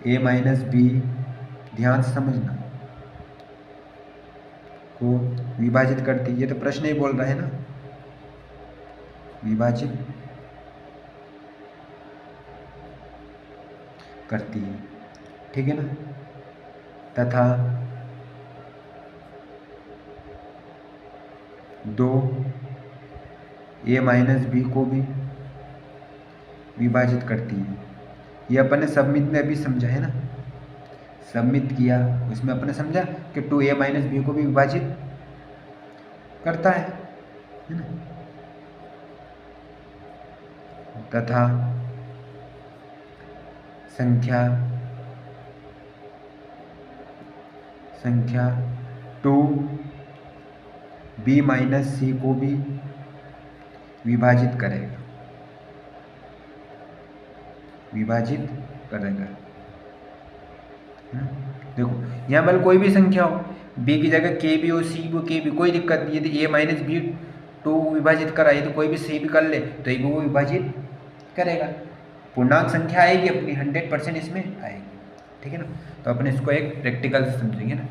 ए माइनस बी, ध्यान से समझना, को विभाजित करती, ये तो प्रश्न ही बोल रहा है ना, विभाजित करती है, ठीक है ना। तथा 2 ए माइनस बी को भी विभाजित करती है। ये अपन ने सबमिट में अभी समझा है ना, सबमिट किया उसमें अपन ने समझा कि 2 ए माइनस बी को भी विभाजित करता है ना। तथा संख्या 2 बी माइनस सी को भी विभाजित करेगा, देखो यहाँ पर कोई भी संख्या हो, b की जगह k भी हो, c भी, k भी, कोई दिक्कत नहीं। यदि a माइनस बी 2 विभाजित कराए तो कोई भी c भी कर ले तो ये वो विभाजित करेगा। पूर्णांक संख्या आएगी अपनी 100% इसमें आएगी, ठीक है ना। तो अपने इसको एक प्रैक्टिकल से समझेंगे ना।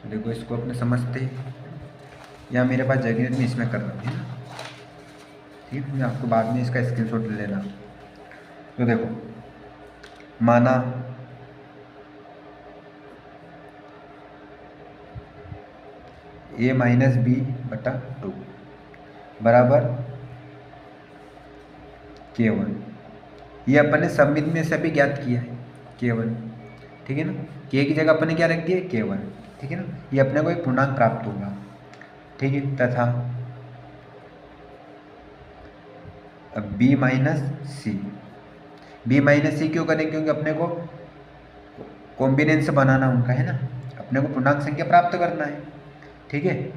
देखो इसको अपने समझते हैं, या मेरे पास जगह में इसमें कर रहा हूँ ना, ठीक है। मैं आपको बाद में इसका स्क्रीनशॉट ले लेना। तो देखो माना ए माइनस बी बटा 2 बराबर K1, ये अपन ने सबमिट में से भी ज्ञात किया है K1, ठीक है ना। K की जगह अपन ने क्या रख दिया, K1, ठीक है ना। ये अपने को एक पूर्णांक प्राप्त होगा, ठीक है। तथा अब b माइनस सी क्यों करें, क्योंकि अपने को कॉम्बिनेशन बनाना उनका, है ना, अपने को पूर्णांक संख्या प्राप्त करना है, ठीक है।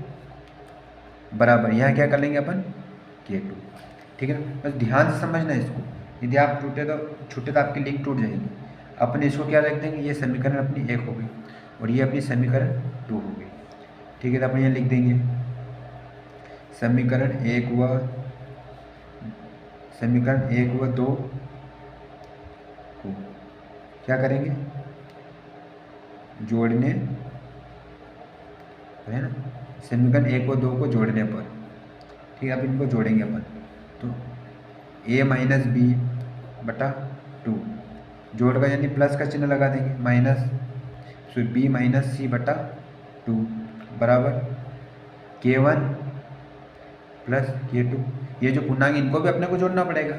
बराबर यहाँ क्या कर लेंगे अपन, K2, ठीक है ना। बस ध्यान से समझना है इसको, यदि आप छूटे तो आपकी लिंक टूट जाएगी। अपने इसको क्या रख देंगे, ये समीकरण अपनी 1 हो गई और ये अपनी समीकरण 2 हो गई, ठीक है। तो अपन यहाँ लिख देंगे समीकरण 1 व 2 को क्या करेंगे, जोड़ने, है ना, समीकरण 1 व 2 को जोड़ने पर, ठीक है। अब इनको जोड़ेंगे अपन, तो a माइनस बी बटा 2 जोड़ का यानी प्लस का चिन्ह लगा देंगे, माइनस फिर b माइनस सी बटा 2 बराबर K1 प्लस K2। ये जो पूर्णांक इनको भी अपने को जोड़ना पड़ेगा,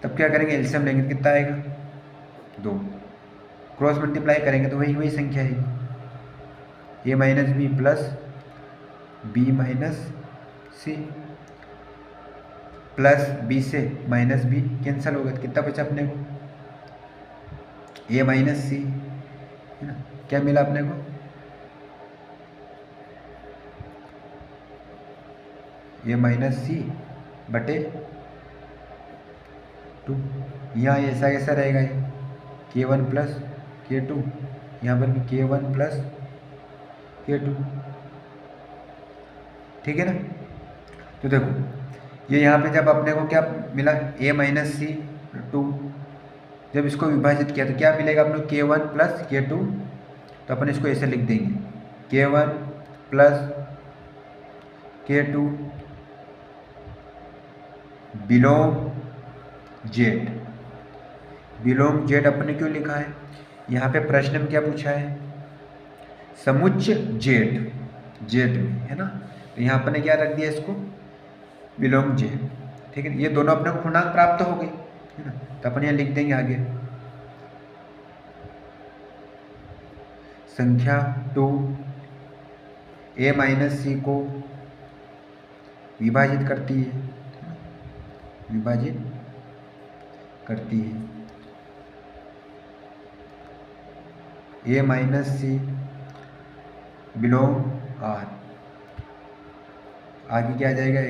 तब क्या करेंगे, एलसीएम लेंगे, कितना आएगा 2, क्रॉस मल्टीप्लाई करेंगे तो वही संख्या आएगी, a minus B plus b minus C, plus b से माइनस b कैंसिल होगा, कितना बचा अपने को, a माइनस सी, है ना। क्या मिला अपने को, ए माइनस सी बटे 2। यहाँ ऐसा कैसा रहेगा ये K1 प्लस K2, यहाँ पर भी K1 प्लस K2, ठीक है ना। तो देखो ये यहाँ पे जब अपने को क्या मिला a माइनस सी 2, जब इसको विभाजित किया तो क्या मिलेगा अपने को K1 प्लस K2। तो अपन इसको ऐसे लिख देंगे K1 plus K2 belong Z. Belong Z अपने क्यों लिखा है, यहाँ पे प्रश्न में क्या पूछा है, समुच्चय जेड, जेड में है ना। तो यहाँ अपन ने क्या रख दिया इसको बिलोंग जेड, ठीक है। ये दोनों अपने को पूर्णांक प्राप्त हो गए है ना। तो अपन यहाँ लिख देंगे आगे संख्या 2 a माइनस सी को विभाजित करती है, विभाजित करती है a minus C belong R. आगे क्या आ जाएगा,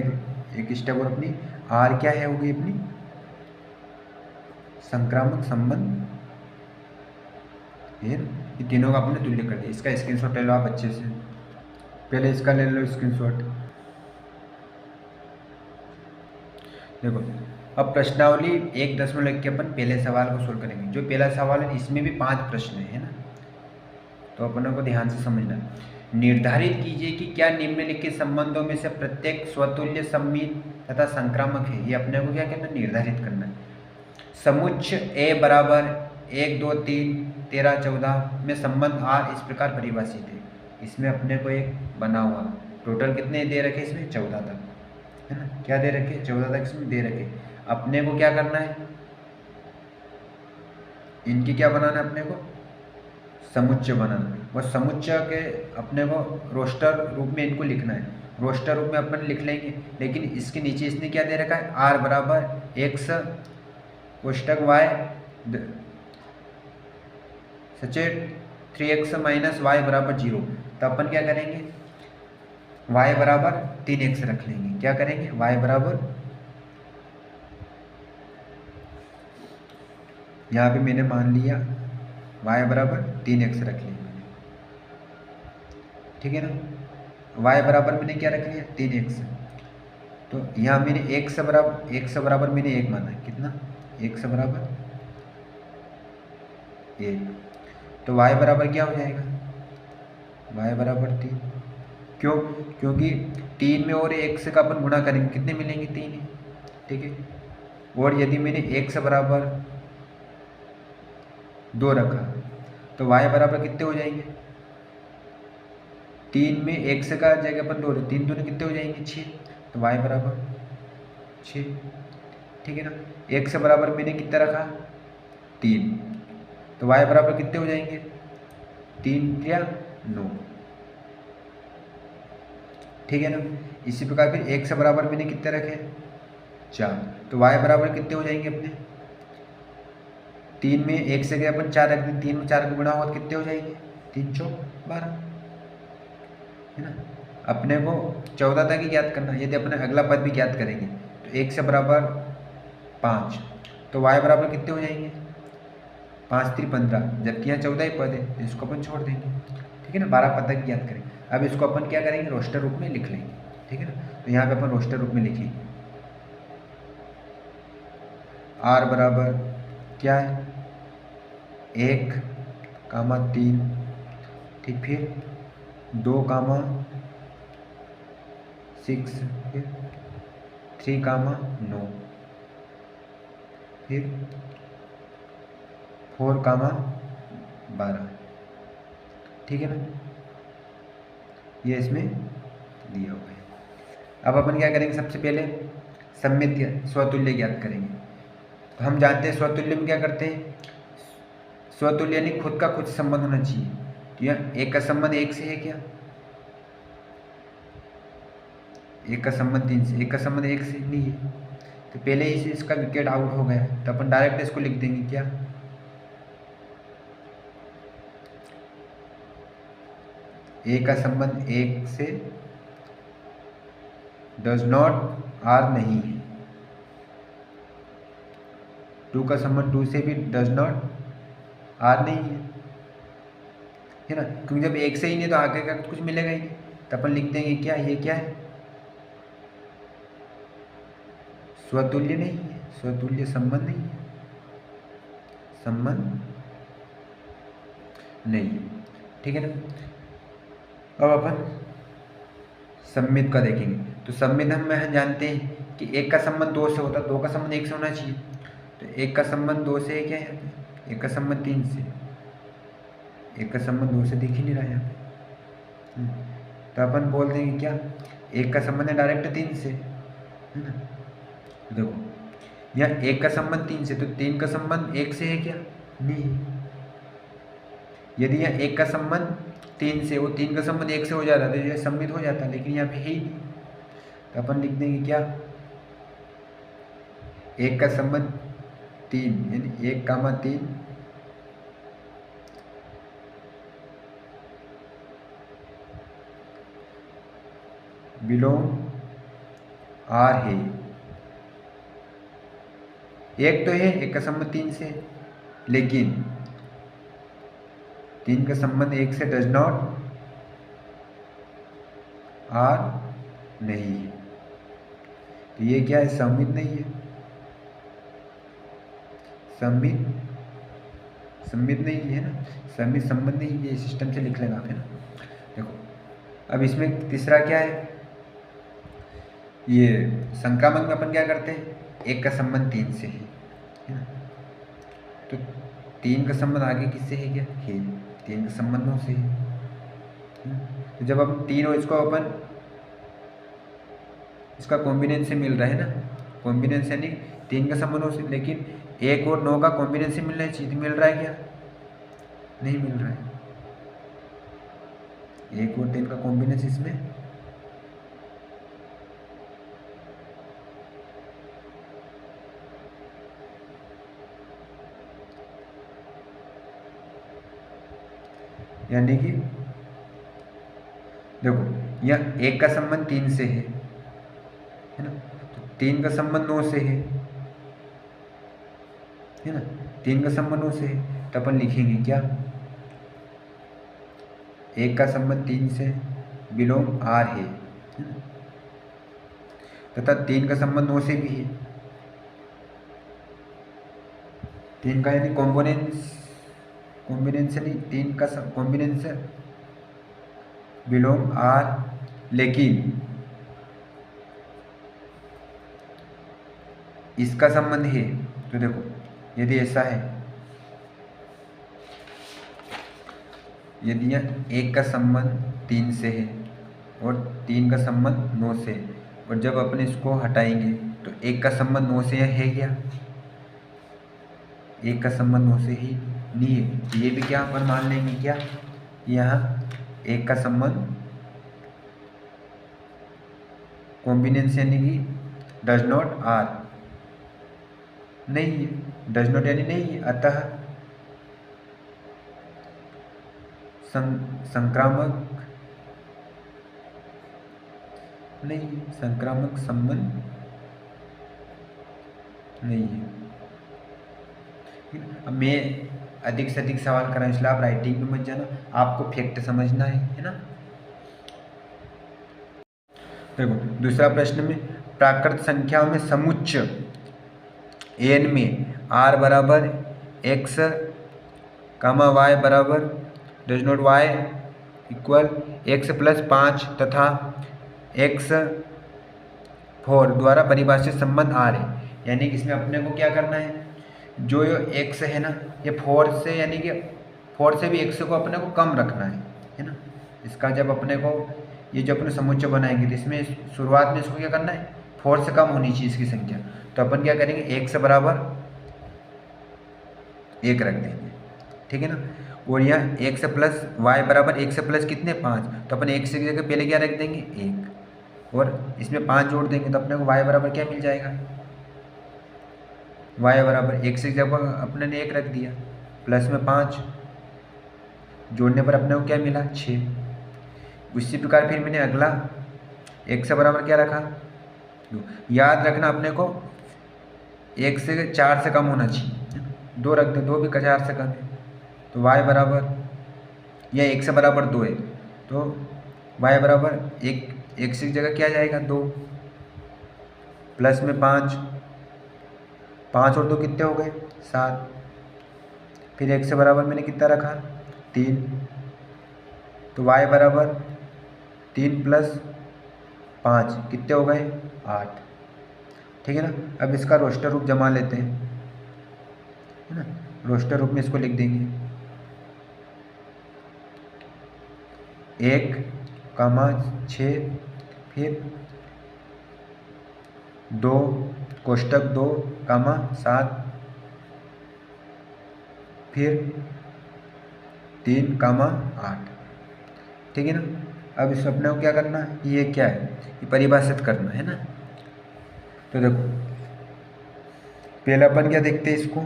एक स्टेप और अपनी आर क्या है होगी अपनी संक्रामक संबंध है। ये तीनों का आपने तुल्य कर दिया। इसका स्क्रीनशॉट ले लो आप अच्छे से, पहले इसका ले लो स्क्रीनशॉट। देखो अब प्रश्नावली 1.1 के अपन पहले सवाल को सोल्व करेंगे। जो पहला सवाल है इसमें भी 5 प्रश्न है ना, तो अपनों को ध्यान से समझना। निर्धारित कीजिए कि क्या निम्नलिखित संबंधों में से प्रत्येक स्वतुल्य सम्मित तथा संक्रामक है। ये अपने को क्या करना, निर्धारित करना है। समुच्चय a बराबर 1 2 3 13 14 में संबंध r इस प्रकार परिभाषित है। इसमें अपने को एक बना हुआ टोटल कितने दे रखे इसमें 14 तक है ना, क्या दे रखे 14 तक इसमें दे रखे। अपने को क्या करना है, इनकी क्या बनाना है अपने को समुच्चय बनाना। और समुच्चय के अपने को रोस्टर रूप में इनको लिखना है। रोस्टर रूप में अपन लिख लेंगे, लेकिन इसके नीचे इसने क्या दे रखा है r बराबर x कोष्टक y सचेत 3x माइनस वाई बराबर 0। तो अपन क्या करेंगे y बराबर 3x रख लेंगे। क्या करेंगे y बराबर, यहाँ पे मैंने मान लिया y बराबर 3x रख लिया, ठीक है ना। y बराबर मैंने क्या रख लिया 3x। तो यहाँ मैंने x बराबर मैंने 1 माना, कितना x बराबर 1। तो y बराबर क्या हो जाएगा, y बराबर 3। क्यों, क्योंकि 3 में और 1 से का अपन गुणा करेंगे कितने मिलेंगे 3 ही, ठीक है। और यदि मैंने x बराबर 2 रखा तो y बराबर कितने हो जाएंगे, 3 में 1 से का जगह अपन 2, 3 दूनी कितने हो जाएंगे 6। तो y बराबर 6, ठीक है ना। x बराबर मैंने कितना रखा 3, तो y बराबर कितने हो जाएंगे 3 या 9, ठीक है ना। इसी प्रकार फिर x बराबर मैंने कितने रखे 4, तो y बराबर कितने हो जाएंगे अपने 3 में 1 से गए अपन 4 रख दें, 3 में 4 का गुणा होगा तो कितने हो जाएंगे 3 चौक 12 है ना। अपने को 14 तक ही ज्ञात करना। यदि अपने अगला पद भी ज्ञात करेंगे तो 1 से बराबर 5, तो y बराबर कितने हो जाएंगे 5 3 15, जबकि यहाँ 14 ही पद है तो इसको अपन छोड़ देंगे, ठीक है ना। 12 पद तक ज्ञात करेंगे। अब इसको अपन क्या करेंगे रोस्टर रूप में लिख लेंगे, ठीक है ना। तो यहाँ पे अपन रोस्टर रूप में लिखेंगे r बराबर क्या है 1 कामा 3, ठीक, फिर 2 कामा 6, फिर 3 कामा 9, फिर 4 कामा 12, ठीक है ना। ये इसमें दिया हुआ है। अब अपन क्या करेंगे, सबसे पहले सम्मित स्वतुल्य ज्ञात करेंगे। तो हम जानते हैं स्वतुल्य में क्या करते हैं, स्वतुल्य यानी खुद का खुद संबंध होना चाहिए। तो यहाँ एक का संबंध 1 से है क्या, एक का संबंध 3 से, एक का संबंध 1 से नहीं है। तो पहले ही से इसका विकेट आउट हो गया, तो अपन डायरेक्ट इसको लिख देंगे क्या ए का संबंध 1 से डज नॉट आर नहीं है। 2 का संबंध 2 से भी डज नॉट आर नहीं है ना, क्योंकि जब एक से ही नहीं तो आगे का कुछ मिलेगा ही नहीं। तो अपन लिख देंगे क्या, ये क्या है, स्वतुल्य नहीं है, स्वतुल्य संबंध नहीं है, संबंध नहीं है। ठीक है ना। अब अपन सम्मित का देखेंगे। तो सम्मित हम जानते हैं कि एक का संबंध 2 से होता है, 2 का संबंध 1 से होना चाहिए। तो एक का संबंध 2 से है क्या है, एक का संबंध 3 से, एक का संबंध 2 से दिख ही नहीं रहा है यहाँ पे। तो अपन बोल देंगे क्या, एक का संबंध है डायरेक्ट 3 से, है ना। देखो यहाँ एक का संबंध 3 से, तो 3 का संबंध 1 से है क्या, नहीं है। यदि यहाँ एक का संबंध 3 से, वो 3 का संबंध 1 से हो जाता तो ये सम्मित हो जाता, लेकिन यहाँ पे है ही नहीं। तो अपन लिख देंगे क्या, एक का संबंध 3 यानी 1, 3 बिलोंग आर है। एक तो है, एक का संबंध 3 से, लेकिन 3 का संबंध 1 से डज नॉट आर नहीं है। तो ये क्या है, सम्मित नहीं है, सम्मित नहीं है ना, सम्मित संबंध नहीं, ये सिस्टम से लिख लेना आप, है ना। देखो अब इसमें तीसरा क्या है, ये संक्रामक में अपन क्या करते हैं, एक का संबंध 3 से है ना। तो 3 का संबंध आगे किससे है क्या, है 3 का संबंध 9 से है। तो जब अब 3 और इसको अपन इसका कॉम्बिनेशन मिल रहा है ना, कॉम्बिनेशन यानी 3 का संबंध 9 से, लेकिन 1 और 9 का कॉम्बिनेशन मिलना चाहिए, मिल रहा है क्या, नहीं मिल रहा है। 1 और 3 का कॉम्बिनेशन इसमें यानी कि देखो यहाँ 1 का संबंध 3 से है ना, तो 3 का संबंध 9 से है ना, 3 का संबंध 9 से है। तो अपन लिखेंगे क्या, 1 का संबंध 3 से बिलोंग आर है, तथा 3 का संबंध 9 से भी है। 3 का यानी कॉम्बिनेशन नहीं, 3 का कॉम्बिनेशन बिलोंग आर, लेकिन इसका संबंध है। तो देखो यदि ऐसा है, यदि यहाँ 1 का संबंध 3 से है और 3 का संबंध 9 से है, और जब अपन इसको हटाएंगे तो 1 का संबंध 9 से है क्या, 1 का संबंध 9 से ही नहीं है। तो ये भी क्या अपन मान लेंगे क्या, यहाँ 1 का संबंध कॉम्बिनेशन यानी कि डज नॉट आर नहीं है, डज नॉट यानी नहीं है, अतः संक्रामक नहीं है, संक्रामक संबंध नहीं है। अब मैं अधिक से अधिक सवाल कराऊं, इसलिए आप राइटिंग में मत जाना, आपको फैक्ट समझना है ना। देखो दूसरा प्रश्न में, प्राकृत संख्याओं में समुच्च n में r बराबर x कामा y बराबर does not y equal x plus 5 तथा x 4 द्वारा परिभाषित संबंध r है। यानी कि इसमें अपने को क्या करना है, जो ये x है ना, ये 4 से यानी कि 4 से भी x को अपने को कम रखना है ना। इसका जब अपने को ये जो अपने समुच्चय बनाएंगे तो इसमें शुरुआत में इसको क्या करना है, 4 से कम होनी चाहिए इसकी संख्या। तो अपन क्या करेंगे, 1 से बराबर 1 रख देंगे, ठीक है ना। और यहाँ 1 से प्लस y बराबर 1 से प्लस कितने 5, तो अपन 1 से जगह पहले क्या रख देंगे 1, और इसमें 5 जोड़ देंगे तो अपने को y बराबर क्या मिल जाएगा, y बराबर 1 से जगह अपने ने 1 रख दिया, प्लस में 5 जोड़ने पर अपने को क्या मिला 6। उसी प्रकार फिर मैंने अगला 1 से बराबर क्या रखा 2। याद रखना अपने को 1 से 4 से कम होना चाहिए, 2 रख दे, 2 भी 4 से कम है तो y बराबर, या 1 से बराबर 2 है तो y बराबर 1 से जगह क्या जाएगा 2, प्लस में 5, 5 और 2 कितने हो गए 7, फिर 1 से बराबर मैंने कितना रखा 3, तो y बराबर 3 प्लस 5 कितने हो गए 8। ठीक है ना। अब इसका रोस्टर रूप जमा लेते हैं, है ना। रोस्टर रूप में इसको लिख देंगे 1, 6, फिर 2 कोष्टक 2, 7, फिर 3, 8। ठीक है ना। अब इस अपने को क्या करना है, ये क्या है, ये परिभाषित करना है ना। तो देखो पहले अपन क्या देखते हैं इसको,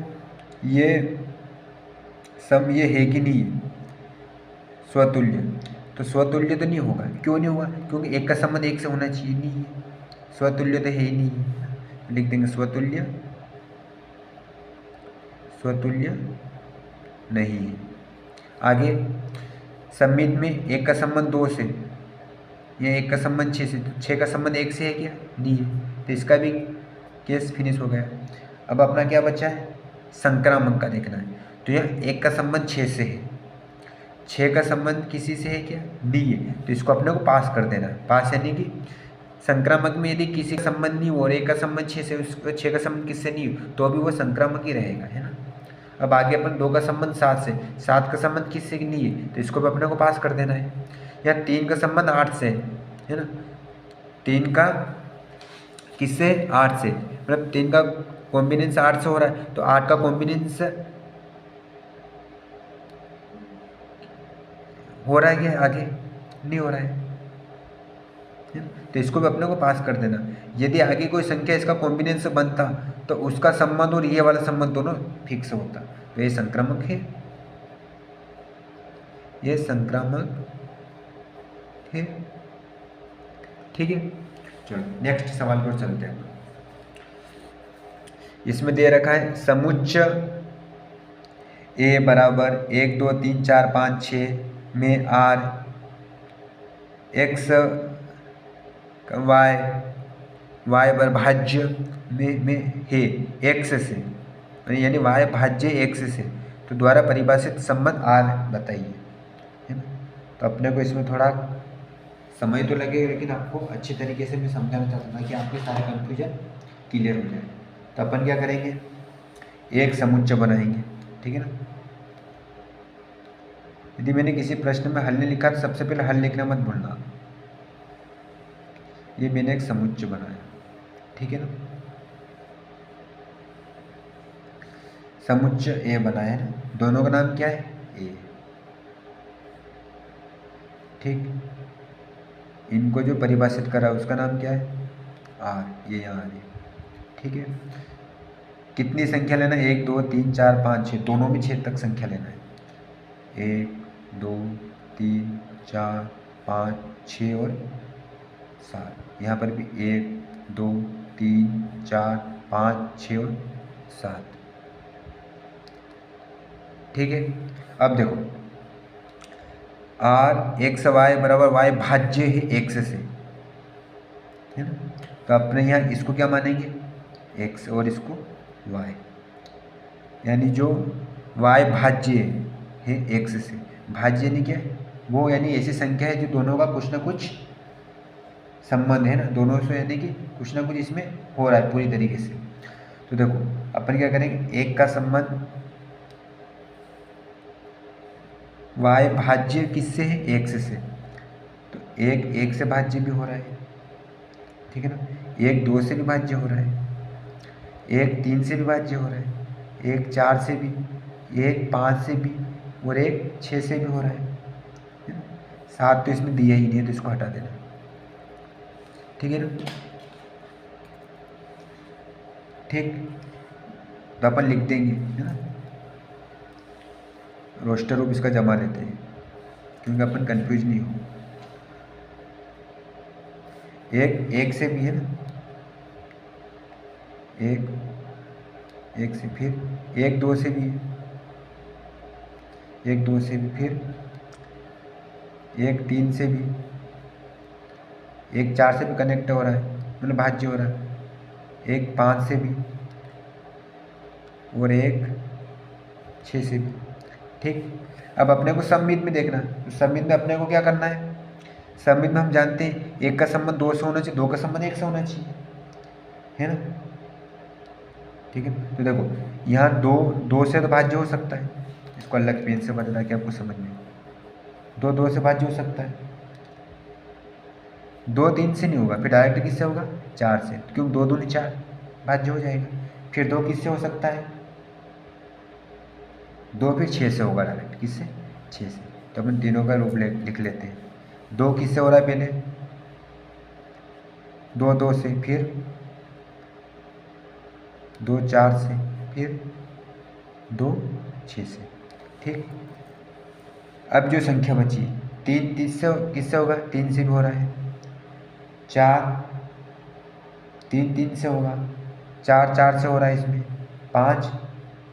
ये सम ये है कि नहीं है स्वतुल्य, तो स्वतुल्य तो नहीं होगा। क्यों नहीं होगा, क्योंकि एक का संबंध एक से होना चाहिए, नहीं है स्वतुल्य तो है ही नहीं है। लिख देंगे स्वतुल्य, स्वतुल्य नहीं है। आगे सम्मित में एक का संबंध 2 से या एक का संबंध 6 से, तो 6 का संबंध 1 से है क्या, नहीं है, तो इसका भी केस फिनिश हो गया। अब अपना क्या बचा है, संक्रामक का देखना है। तो यह 1 का संबंध 6 से है, 6 का संबंध किसी से है क्या, नहीं है, तो इसको अपने को पास कर देना है। पास यानी कि संक्रामक में यदि किसी का संबंध नहीं हो और 1 का संबंध 6 से, उसको 6 का संबंध किससे नहीं हो, तो अभी वो संक्रामक ही रहेगा, है ना। अब आगे अपन 2 का संबंध 7 से, 7 का संबंध किससे नहीं है, तो इसको भी अपने को पास कर देना है। या 3 का संबंध 8 से है ना, 3 का किससे 8 से, मतलब 3 का कॉम्बिनेंस 8 से हो रहा है, तो 8 का कॉम्बिनेंस हो रहा है क्या, आगे नहीं हो रहा है, तो इसको भी अपने को पास कर देना। यदि आगे कोई संख्या इसका कॉम्बिनेंस बनता तो उसका संबंध और ये वाला संबंध दोनों फिक्स होता, तो ये संक्रामक है, ये संक्रामक है। ठीक है, चलो नेक्स्ट सवाल पर चलते हैं। इसमें दे रखा है समुच्च ए बराबर 1 2 3 4 5 6 में r x y बर भाज्य में है x से, यानी y भाज्य x से, तो द्वारा परिभाषित संबंध r बताइए, है ना। तो अपने को इसमें थोड़ा समय तो लगेगा, लेकिन आपको अच्छी तरीके से मैं समझाना चाहता हूँ कि आपके सारे कन्फ्यूजन क्लियर हो जाए। तो अपन क्या करेंगे, एक समुच्चय बनाएंगे, ठीक है ना। यदि मैंने किसी प्रश्न में हल नहीं लिखा तो सबसे पहले हल लिखना मत भूलना। ये मैंने एक समुच्चय बनाया, ठीक है ना, समुच्चय ए बनाया है, दोनों का नाम क्या है ए, ठीक। इनको जो परिभाषित करा उसका नाम क्या है आर, ये यहाँ है, ठीक है। कितनी संख्या लेना है, 1 2 3 4 5 6, दोनों में 6 तक संख्या लेना है, 1 2 3 4 5 6 और 7। यहाँ पर भी 1 2 3 4 5 6 और 7, ठीक है। अब देखो आर एक्स वाई बराबर वाई भाज्य है एक्स से, है ना। तो अपने यहाँ इसको क्या मानेंगे एक्स और इसको वाई, यानी जो वाई भाज्य है एक्स से, भाज्य यानी क्या है वो, यानी ऐसी संख्या है जो दोनों का कुछ ना कुछ संबंध है ना, दोनों से यानी कि कुछ ना कुछ इसमें हो रहा है पूरी तरीके से। तो देखो अपन क्या करेंगे, एक का संबंध वाई भाज्य किससे है एक्स से, तो एक से भाज्य भी हो रहा है, ठीक है ना। 1 2 से भी भाज्य हो रहा है, 1 3 से भी भाज्य हो रहा है, 1 4 से भी, 1 5 से भी और 1 6 से भी हो रहा है। 7 तो इसमें दिया ही नहीं है तो इसको हटा देना, ठीक है ना, ठीक। तो अपन लिख देंगे, है ना, रोस्टर रूप इसका जमा लेते हैं क्योंकि अपन कंफ्यूज नहीं हो। एक से भी है ना, एक, एक से फिर एक दो से भी, एक दो से भी, फिर एक तीन से भी, एक चार से भी कनेक्ट हो रहा है, मतलब भाज्य हो रहा है, एक पाँच से भी और एक छः से भी। ठीक, अब अपने को सममित में देखना, तो सममित में अपने को क्या करना है, सममित में हम जानते हैं एक का संबंध दो से होना चाहिए, दो का संबंध एक से होना चाहिए, है ना। ठीक है, तो देखो यहाँ दो, दो से तो भाज्य हो सकता है, इसको अलग पेन से बता कि आपको समझ में, दो दो से भाज्य हो सकता है, दो तीन से नहीं होगा, फिर डायरेक्ट किससे होगा, चार से, क्यों, दो दूनी चार, भाज्य हो जाएगा। फिर दो किससे हो सकता है, दो फिर छः से होगा डायरेक्ट, किससे, छः से। तो अपन तीनों का रूप लिख लेते हैं। दो किससे हो रहा है पहले, दो दो से, फिर दो चार से, फिर दो छः से। ठीक, अब जो संख्या बची तीन, तीस से किससे होगा, तीन से भी हो रहा है, चार तीन तीन से होगा, चार चार से हो रहा है इसमें, पाँच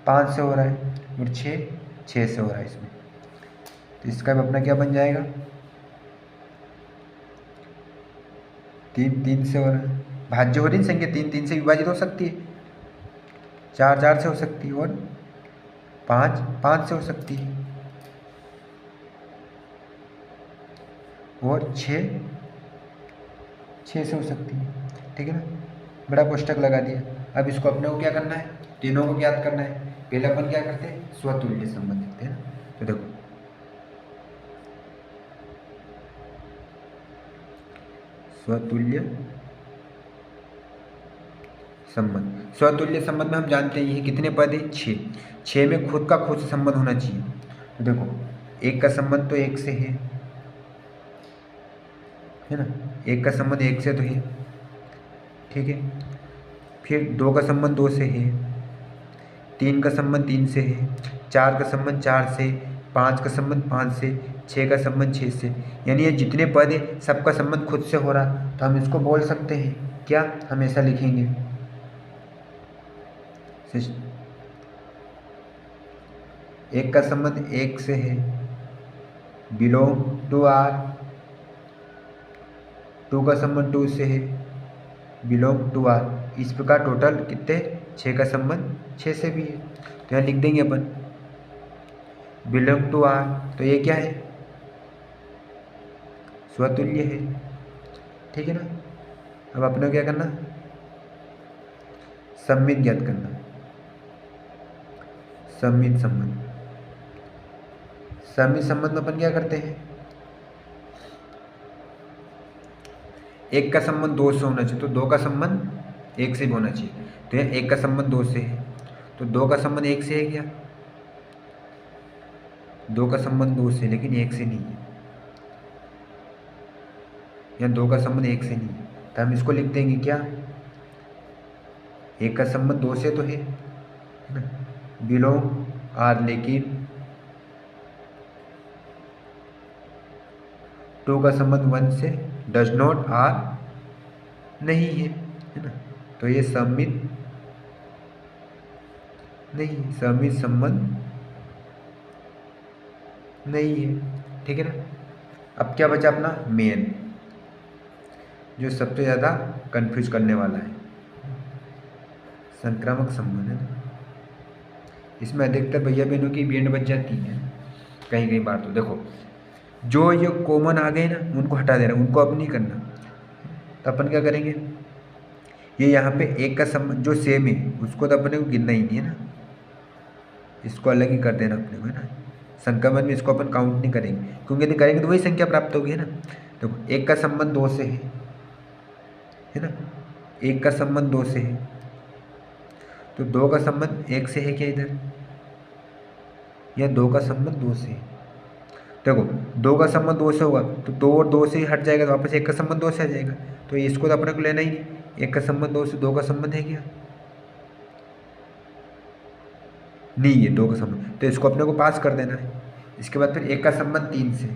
पाँच से हो रहा है, और छः छः से हो रहा है इसमें। तो इसका भी अपना क्या बन जाएगा, तीन तीन से हो रहा है, भाज्य हो रही संख्या तीन तीन से विभाजित हो सकती है, चार चार से हो सकती है, और पाँच पाँच से हो सकती है, और छः छः से हो सकती है। ठीक है ना, बड़ा कोष्टक लगा दिया। अब इसको अपने को क्या करना है, तीनों को याद करना है। पहले अपन क्या करते हैं, स्वतुल्य संबंध लिखते हैं ना। तो देखो स्वतुल्य संबंध, स्वतुल्य संबंध में हम जानते हैं ये कितने पद है, छः, छः में खुद का खुद से संबंध होना चाहिए। तो देखो एक का संबंध तो एक से है ना, एक का संबंध एक से तो है, ठीक है। फिर दो का संबंध दो से है, तीन का संबंध तीन से है, चार का संबंध चार से, पाँच का संबंध पाँच से, छः का संबंध छः से। यानी ये जितने पद है सबका संबंध खुद से हो रहा, तो हम इसको बोल सकते हैं क्या, हम ऐसा लिखेंगे, एक का संबंध एक से है, बिलोंग टू आर, टू का संबंध टू से है, बिलोंग टू आर। इस प्रकार टोटल कितने, छः का संबंध छः से भी है। तो यहाँ लिख देंगे अपन बिलोंग टू आर, तो ये क्या है, स्वतुल्य है। ठीक है ना, अब अपने को क्या करना, सम्मित ज्ञात करना, सम्मित संबंध। सम्मित संबंध में अपन क्या करते हैं, एक का संबंध दो से होना चाहिए, तो दो का संबंध एक से भी होना चाहिए। तो यहाँ एक का संबंध दो से है, तो दो का संबंध एक से है क्या, दो का संबंध दो से, लेकिन एक से नहीं है, यहाँ दो का संबंध एक से नहीं है, तो हम इसको लिख देंगे क्या, एक का संबंध दो से तो है ना, बिलोंग आर, लेकिन टू का संबंध वन से, डज नॉट आर नहीं है ना। तो ये सम्मित नहीं, सम्मित संबंध नहीं है। ठीक है ना, अब क्या बचा अपना मेन, जो सबसे ज़्यादा कंफ्यूज करने वाला है, संक्रामक संबंध है ना। इसमें अधिकतर भैया बहनों की बैंड बच जाती है कहीं कहीं बार। तो देखो जो ये कॉमन आ गए ना उनको हटा देना, उनको अब नहीं करना। तो अपन क्या करेंगे, ये यहाँ पे एक का संबंध जो सेम है उसको तो अपने को गिनना ही नहीं है ना, इसको अलग ही कर देना अपने को, है ना। संक्रमण में इसको अपन काउंट नहीं करेंगे, क्योंकि यदि करेंगे तो वही संख्या प्राप्त होगी, है ना। तो एक का संबंध दो से है ना, एक का संबंध दो से है, तो दो का संबंध एक से है क्या इधर, या दो का संबंध दो से है। देखो दो का संबंध दो से होगा तो दो और दो से ही हट जाएगा, तो वापस एक का संबंध दो से आ जाएगा। तो इसको तो अपने को लेना ही नहीं, एक का संबंध दो से, दो का संबंध है क्या, नहीं है दो का संबंध, तो इसको अपने को पास कर देना है। इसके बाद फिर एक का संबंध तीन से,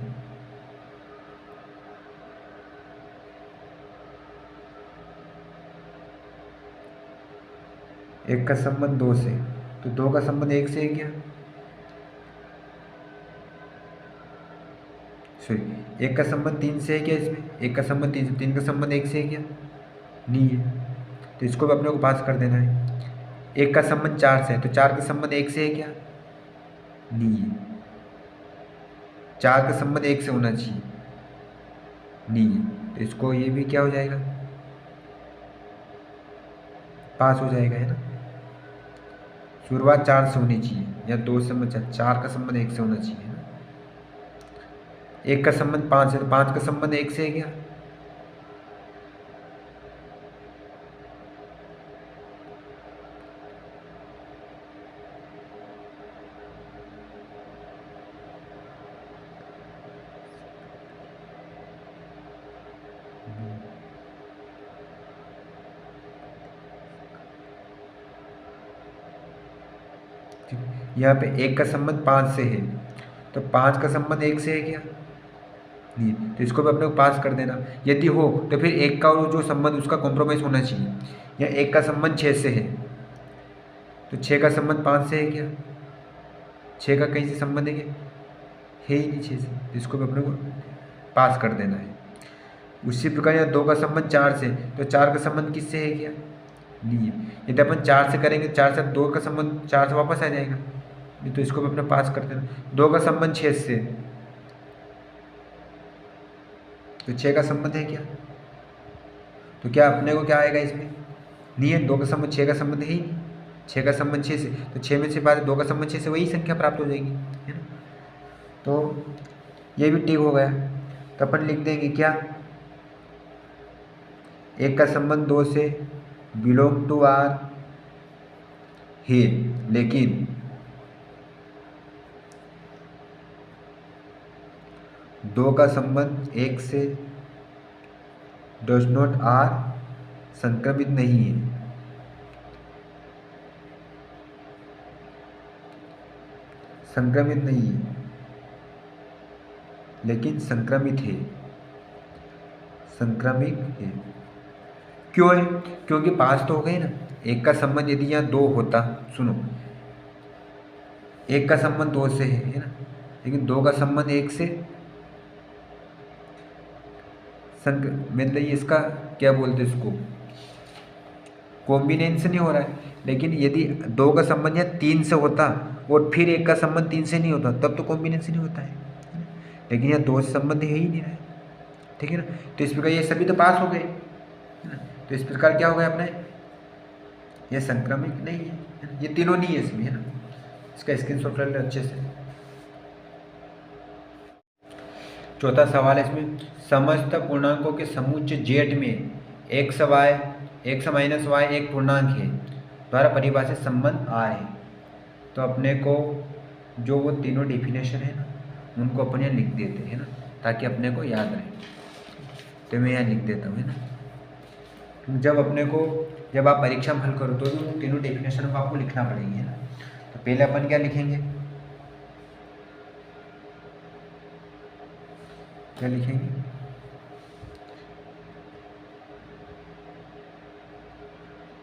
एक का संबंध 2 से, तो 2 का संबंध 1 से है क्या? सॉरी, 1 का संबंध 3 से है क्या इसमें? 1 का संबंध 3 से, 3 का संबंध 1 से है क्या? नहीं है, तो इसको भी अपने को पास कर देना है। 1 का संबंध 4 से है, तो 4 का संबंध 1 से है क्या? नहीं है। 4 का संबंध 1 से होना चाहिए, नहीं है, तो इसको ये भी क्या हो जाएगा? पास हो जाएगा, है ना। शुरुआत 4 से होनी चाहिए, या 2 से, 4 का संबंध 1 से होना चाहिए, है ना। 1 का संबंध 5 है, तो 5 का संबंध 1 से है क्या? यहाँ पे 1 का संबंध 5 से है, तो 5 का संबंध 1 से है क्या? नहीं, तो इसको भी अपने को पास कर देना। यदि हो तो फिर 1 का जो संबंध उसका कॉम्प्रोमाइज़ होना चाहिए। या 1 का संबंध 6 से है, तो 6 का संबंध 5 से है क्या? 6 का कहीं से संबंध है क्या? है ही नहीं 6 से, तो इसको भी अपने को पास कर देना है। उसी प्रकार यहाँ 2 का संबंध 4 से, तो 4 का संबंध किससे है क्या? नहीं है। यदि अपन 4 से करेंगे, 4 से 2 का संबंध 4 से वापस आ जाएगा, नहीं, तो इसको भी अपने पास कर देना। 2 का संबंध 6 से, तो 6 का संबंध है क्या? तो क्या अपने को क्या आएगा इसमें? नहीं है, 2 का संबंध 6 का संबंध है ही नहीं। 6 का संबंध 6 से, तो 6 में से बाद 2 का संबंध 6 से, वही संख्या प्राप्त हो जाएगी, है ना। तो ये भी ठीक हो गया। तो अपन लिख देंगे क्या? 1 का संबंध 2 से बिलोंग टू आर है, लेकिन 2 का संबंध 1 से डज नॉट आर संक्रमित नहीं है। संक्रमित नहीं है, लेकिन संक्रमित है। संक्रमित है क्यों है? क्योंकि पास तो हो गए ना। 1 का संबंध यदि यहाँ 2 होता, सुनो, 1 का संबंध 2 से है ना, लेकिन 2 का संबंध 1 से मतलब इसका क्या बोलते इसको, कॉम्बिनेशन नहीं हो रहा है। लेकिन यदि 2 का संबंध या 3 से होता और फिर 1 का संबंध 3 से नहीं होता, तब तो कॉम्बिनेशन ही होता है। लेकिन यहाँ 2 से संबंध है ही नहीं रहा है, ठीक है ना। तो इस प्रकार ये सभी तो पास हो गए, है ना। तो इस प्रकार क्या हो गया अपने, ये संक्रमित नहीं है, ये तीनों नहीं है इसमें, है ना। इसका स्क्रीनशॉट ले लो अच्छे से। चौथा सवाल है इसमें, समस्त पूर्णांकों के समुच्चय जेड में x माइनस वाई एक पूर्णांक है द्वारा परिभाषित संबंध आर है। तो अपने को जो वो तीनों डेफिनेशन है ना, उनको अपन यहाँ लिख देते हैं ना, ताकि अपने को याद रहे। तो मैं यहाँ लिख देता हूँ, है ना। जब आप परीक्षा में हल करो तो उन तीनों डेफिनेशन को आपको लिखना पड़ेगी, है ना। तो पहले अपन क्या लिखेंगे, क्या लिखेंगे,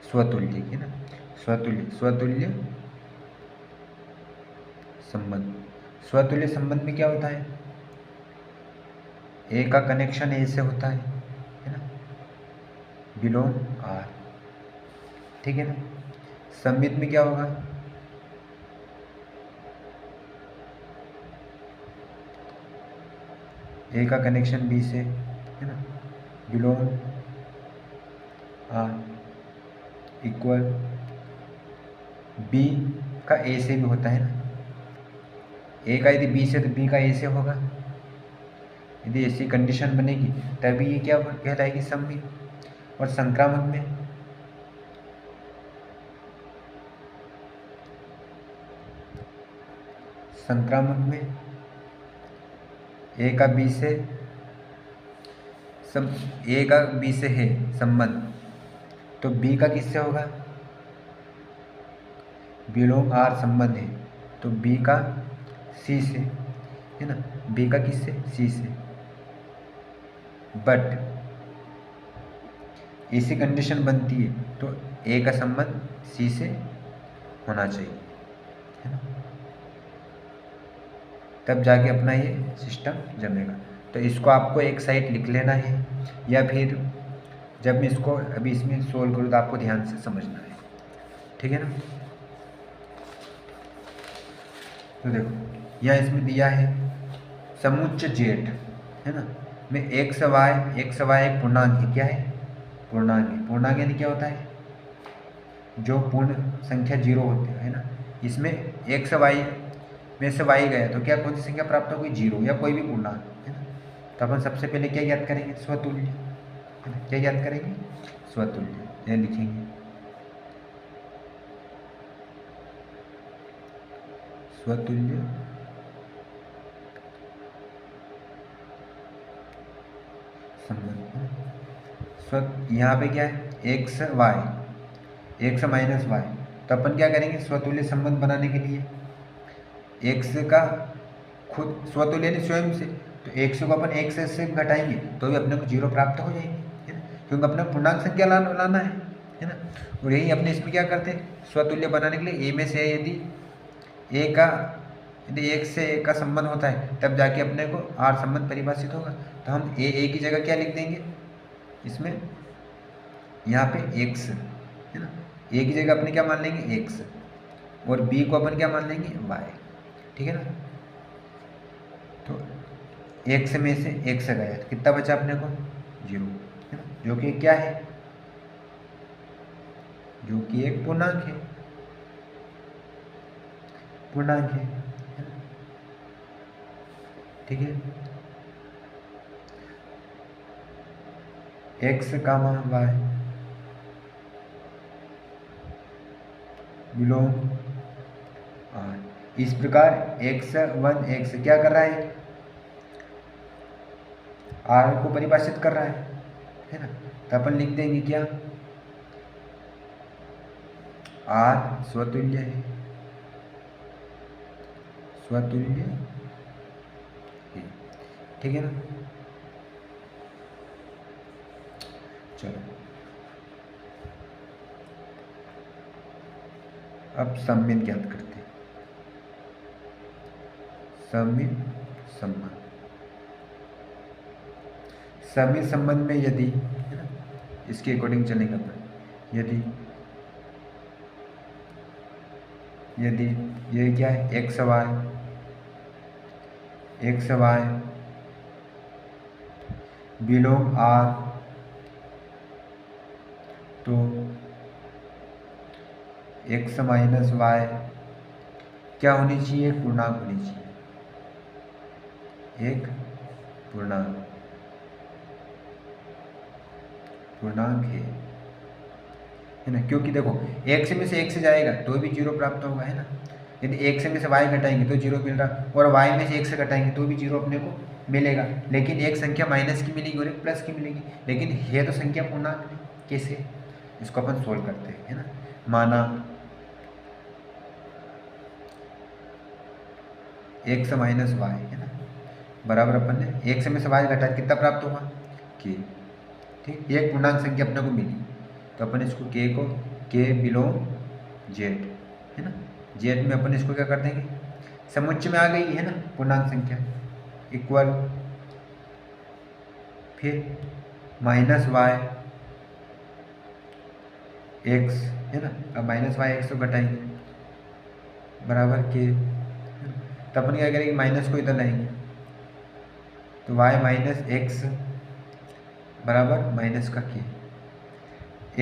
स्वतुल्य, है ना। स्वतुल्य संबंध। स्वतुल्य संबंध में क्या होता है, ए का कनेक्शन ए से होता है ना, बिलोंग आर, ठीक है ना। सममित में क्या होगा, ए का कनेक्शन बी से, है ना, बिलोंग आर इक्वल बी का ए से भी होता है ना। ए का यदि बी से, तो बी का ए से होगा। यदि ऐसी कंडीशन बनेगी तभी ये क्या कहलाएगी, सममित। और संक्रामक में ए का बी से है संबंध, तो बी का किससे होगा, बिलोंग आर संबंध है, तो बी का सी से, है ना। बी का किससे, सी से। बट ऐसी कंडीशन बनती है तो ए का संबंध सी से होना चाहिए, है ना, तब जाके अपना ये सिस्टम जमेगा। तो इसको आपको एक साइड लिख लेना है, या फिर जब मैं इसको अभी इसमें सोल्व करूँ तो आपको ध्यान से समझना है, ठीक है ना। तो देखो यह इसमें दिया है समुच्च जेड, है ना, में एक्स वाई एक पूर्णांक है। क्या है? पूर्णांक है। पूर्णांक यानी क्या होता है? जो पूर्ण संख्या जीरो होती है ना, इसमें एक्स वाई में से वाई गया तो क्या कौन सी संख्या प्राप्त होगी? जीरो या कोई भी पूर्णांक, है ना। तो अपन सबसे पहले क्या याद करेंगे? स्वतुल्य, है ना। क्या याद करेंगे? स्वतुल्य। यह लिखेंगे स्वतुल्य संबंध। यहाँ पे क्या है? X y, x minus y. तो अपन क्या करेंगे स्वतुल्य संबंध बनाने के लिए? एक्स का खुद स्वतुल्य यानी स्वयं से, तो एक्स को अपन एक्स से घटाएंगे तो भी अपने को जीरो प्राप्त हो जाएंगे, है ना, क्योंकि अपने पूर्णांक संख्या लाना है ना। और यही अपने इसमें क्या करते हैं स्वतुल्य बनाने के लिए, ए में से यदि एक से ए का संबंध होता है तब जाके अपने को आर संबंध परिभाषित होगा। तो हम ए की जगह क्या लिख देंगे इसमें? यहाँ पे एक्स, है ना, ए की जगह अपने क्या मान लेंगे? एक्स, और बी को अपन क्या मान लेंगे? वाई, ठीक है ना। तो एक्स में से एक्स गया तो कितना बचा अपने को? जीरो, है ना, जो कि क्या है? जो कि एक पूर्णांक है, पूर्णांक है ना? ठीक है। X comma y belong R. इस प्रकार x1 एक्स क्या कर रहा है? आर को परिभाषित कर रहा है ना। तो अपन लिख देंगे क्या? आर स्वतुल्य है, स्वतुल्य है, ठीक है ना। चलो अब सम्मित ज्ञात करते हैं। सम्मित संबंध, सम्मित संबंध में यदि, है ना, इसके अकॉर्डिंग चलेगा अपन। यदि ये क्या है? एक्स वाई बिलोंग आर, तो एक्स माइनस वाई क्या होनी चाहिए? पूर्णांक होनी चाहिए, एक पूर्णांक है ना। क्योंकि देखो एक्स में से एक्स जाएगा तो भी जीरो प्राप्त होगा, है ना। यदि एक्स में से वाई घटाएंगे तो जीरो मिल रहा, और वाई में से एक्स घटाएंगे तो भी जीरो अपने को मिलेगा। लेकिन एक संख्या माइनस की मिलेगी और एक प्लस की मिलेगी, लेकिन ये तो संख्या पूर्णांक है। कैसे? इसको अपन सोल्व करते हैं, है ना। माना एक्स माइनस वाई, है ना, बराबर अपन ने एक्स में से वाई घटाया कितना प्राप्त होगा? के, ठीक। एक पूर्णांक संख्या अपने को मिली तो अपन इसको के बिलोंग जेड, है ना, जेड में अपन इसको क्या कर देंगे? समुच्चय में आ गई, है ना, पूर्णांक संख्या इक्वल, फिर माइनस वाई एक्स, है ना। अब माइनस वाई एक्स को घटाएंगे बराबर के, तो अपन क्या करेंगे? माइनस को इधर लाएंगे तो वाई माइनस एक्स बराबर माइनस का के।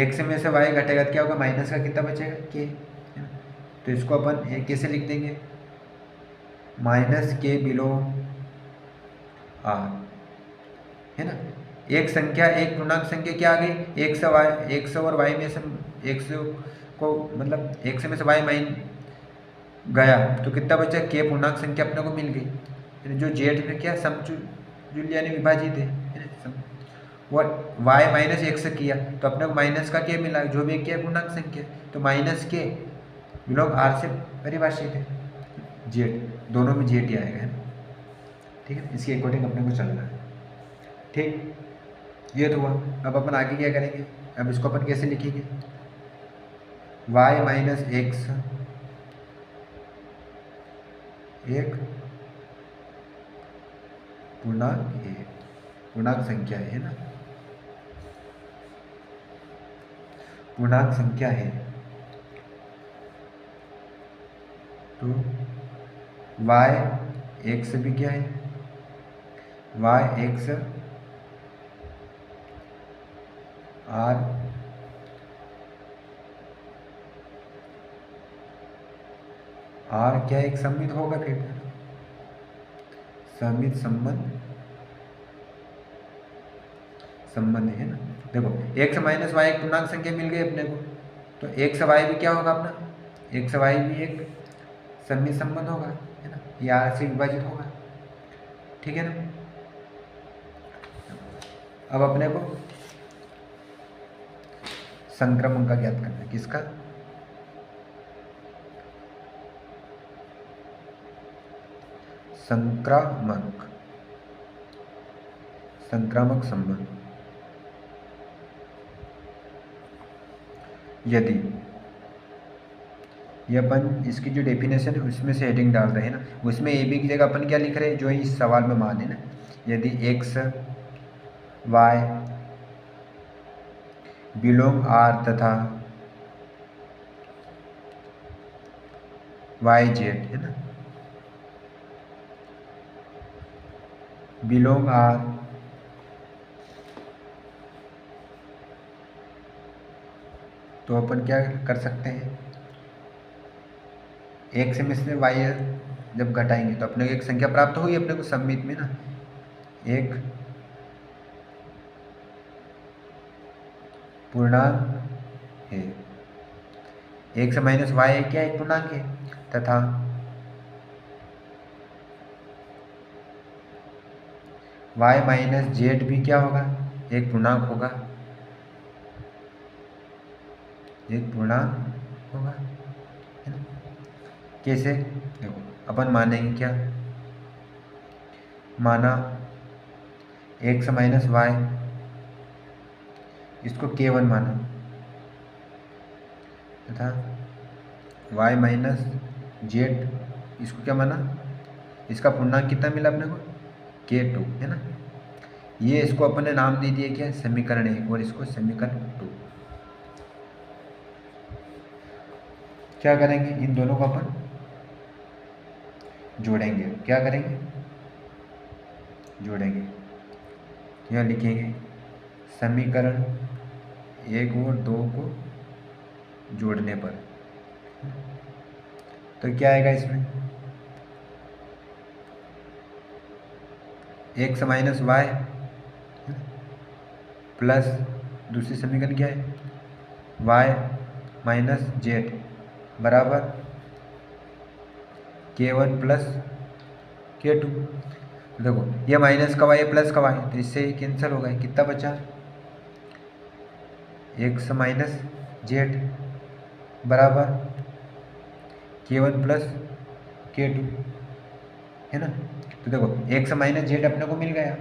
एक्स में से वाई घटेगा तो क्या होगा? माइनस का कितना बचेगा? के, है ना। तो इसको अपन कैसे लिख देंगे? माइनस के बिलो आर, है ना। एक संख्या, एक पूर्णांक संख्या क्या आ गई? एक्स और वाई में से एक्स को, मतलब एक्स में से वाई माइन गया तो कितना बचा? के पूर्णांक संख्या अपने को मिल गई, जो जेड में क्या समतुल्य यानी विभाजित है ना। और वाई माइनस एक्स किया तो अपने को माइनस का के मिला, जो भी क्या पूर्णांक संख्या, तो माइनस के बिलोंग आर से परिभाषित है जेड, दोनों में जेड ही आएगा, है ना, ठीक है। इसके अकॉर्डिंग अपने को चलना है, ठीक। ये तो हुआ। अब अपन आगे क्या करेंगे? अब इसको अपन कैसे लिखेंगे, y माइनस एक्स एक पूर्णांक संख्या है ना, पूर्णांक संख्या है, तो y एक्स भी क्या है, y एक्स आर क्या एक सममित होगा, फिर सममित संबंध है ना। देखो एक्स माइनस वाई एक पूर्णांक संख्या मिल गई अपने को, तो एक्स वाई भी क्या होगा अपना, एक्स वाई भी एक सममित संबंध होगा, है ना, ये आर से विभाजित होगा, ठीक है ना। अब अपने को संक्रमण का ज्ञात करना है, किसका, संक्रामक संबंध। यदि ये अपन इसकी जो डेफिनेशन है उसमें से हेडिंग डाल रहे हैं ना, उसमें ए बी की जगह अपन क्या लिख रहे हैं, जो इस सवाल में मान है ना, यदि एक्स वाई बिलोंग आर तथा वाई जेड है ना, बिलोंग आर तो अपन क्या कर सकते हैं, एक्स में से वाई जब घटाएंगे तो अपने को एक संख्या प्राप्त होगी अपने को सममित में ना, एक पूर्णांक है, एक्स माइनस वाई क्या एक पूर्णांक है, तथा y माइनस जेड भी क्या होगा, एक पूर्णांक होगा, एक पूर्णांक होगा, है ना। कैसे, देखो अपन मानेंगे क्या, माना एक्स माइनस वाई इसको k1 माना तथा y माइनस जेड इसको क्या माना, इसका पूर्णांक कितना मिला अपने को, k2 है ना। ये इसको अपन ने नाम दे दिया क्या, समीकरण 1 और इसको समीकरण 2। क्या करेंगे, इन दोनों को अपन जोड़ेंगे, क्या करेंगे, जोड़ेंगे, यह लिखेंगे समीकरण 1 और 2 को जोड़ने पर, तो क्या आएगा इसमें, एक्स माइनस वाई प्लस दूसरी समीकरण क्या है, y माइनस जेड बराबर k1 प्लस k2। देखो ये माइनस का y प्लस का y, तो इससे कैंसिल हो गए, कितना बचा, x माइनस जेड बराबर k1 प्लस k2 है ना। तो देखो x माइनस जेड अपने को मिल गया,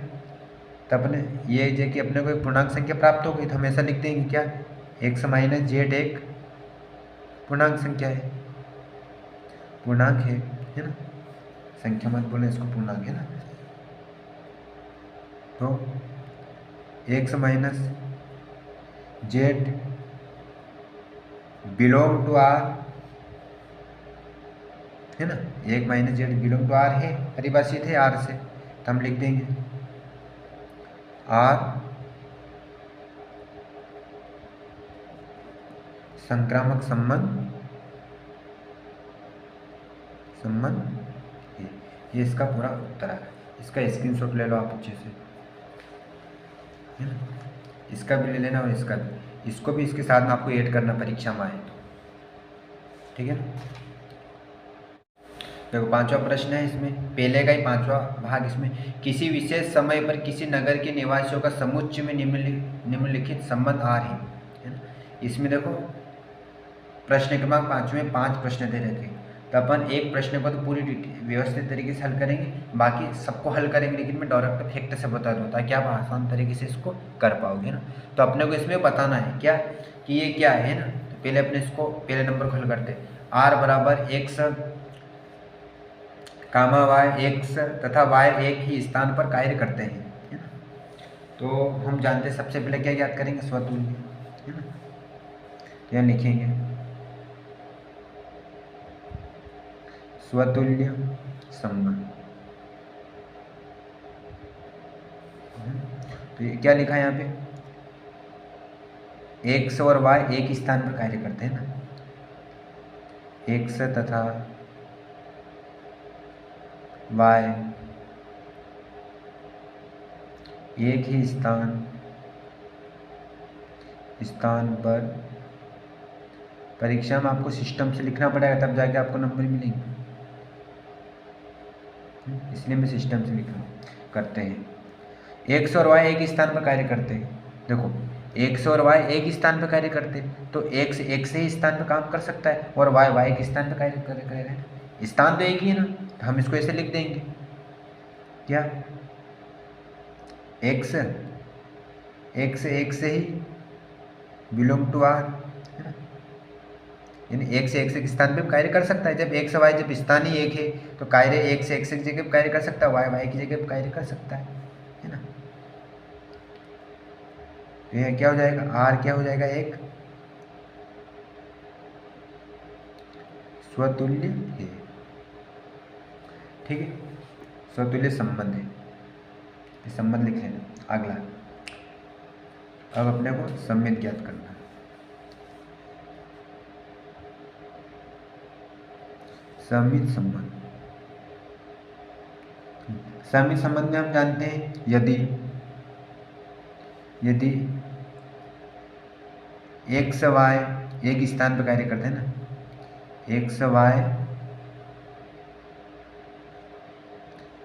तो अपने ये जो कि अपने को एक पूर्णांक संख्या प्राप्त हो गई, तो हम ऐसा लिख देंगे क्या, x माइनस जेड एक पूर्णांक संख्या है, पूर्णांक है ना, संख्या मत बोले इसको, पूर्णांक है ना। तो x minus z belong to R है ना, एक minus z belong to R है, परिभाषित है आर से, तो हम लिख देंगे आर संक्रामक संबंध ये इसका पूरा उत्तर है। इसका स्क्रीनशॉट ले लो आप अच्छे से, है ना, इसका भी ले लेना और इसका भी, इसको भी इसके साथ में आपको ऐड करना परीक्षा में आए तो, ठीक है ना। देखो पांचवा प्रश्न है इसमें, पहले का ही पांचवा भाग, इसमें किसी विशेष समय पर किसी नगर के निवासियों का समुच्चय में निम्नलिखित संबंध आर है ना। इसमें देखो प्रश्न क्रमांक 5 में 5 प्रश्न दे रखे, तो अपन एक प्रश्न को तो पूरी व्यवस्थित तरीके से हल करेंगे, बाकी सबको हल करेंगे, लेकिन मैं डायरेक्ट फैक्ट से बता दूँ ताकि आप आसान तरीके से इसको कर पाओगे ना। तो अपने को इसमें बताना है क्या कि ये क्या है ना। तो पहले अपने इसको पहले नंबर को हल करते हैं। r बराबर x कामा y x तथा y एक ही स्थान पर कार्य करते हैं, है ना। तो हम जानते हैं सबसे पहले क्या याद करेंगे, स्वतुल्य, है ना। क्या लिखेंगे, स्वतुल्य संबंध। तो ये क्या लिखा है यहाँ पे, x और y एक स्थान पर कार्य करते हैं ना, x तथा y एक ही स्थान पर। परीक्षा में आपको सिस्टम से लिखना पड़ेगा तब जाके आपको नंबर मिलेंगे, इसलिए मैं सिस्टम से लिख रहा हूँ। करते हैं x और y एक स्थान पर कार्य करते हैं। देखो x और y एक स्थान पर कार्य करते हैं तो x एक से ही स्थान पर काम कर सकता है और y एक स्थान पर कार्य कर रहे हैं। स्थान तो एक ही है ना, तो हम इसको ऐसे लिख देंगे क्या, x एक से ही बिलोंग टू r, है ना। यानी एक से एक स्थान पे कार्य कर सकता है। जब x y जब स्थान ही एक है तो कार्य एक से एक जगह पे कार्य कर सकता है, y की जगह पे कार्य कर सकता है ना। तो यह क्या हो जाएगा, r क्या हो जाएगा, एक स्वतुल्य है, ठीक है, स्वतुल्य संबंध है। ये संबंध लिख लेना। अगला अब अपने को सम्मित ज्ञात करना है। सम्मित संबंध, सम्मित संबंध में हम जानते हैं यदि x y एक स्थान पर कार्य करते हैं ना, x y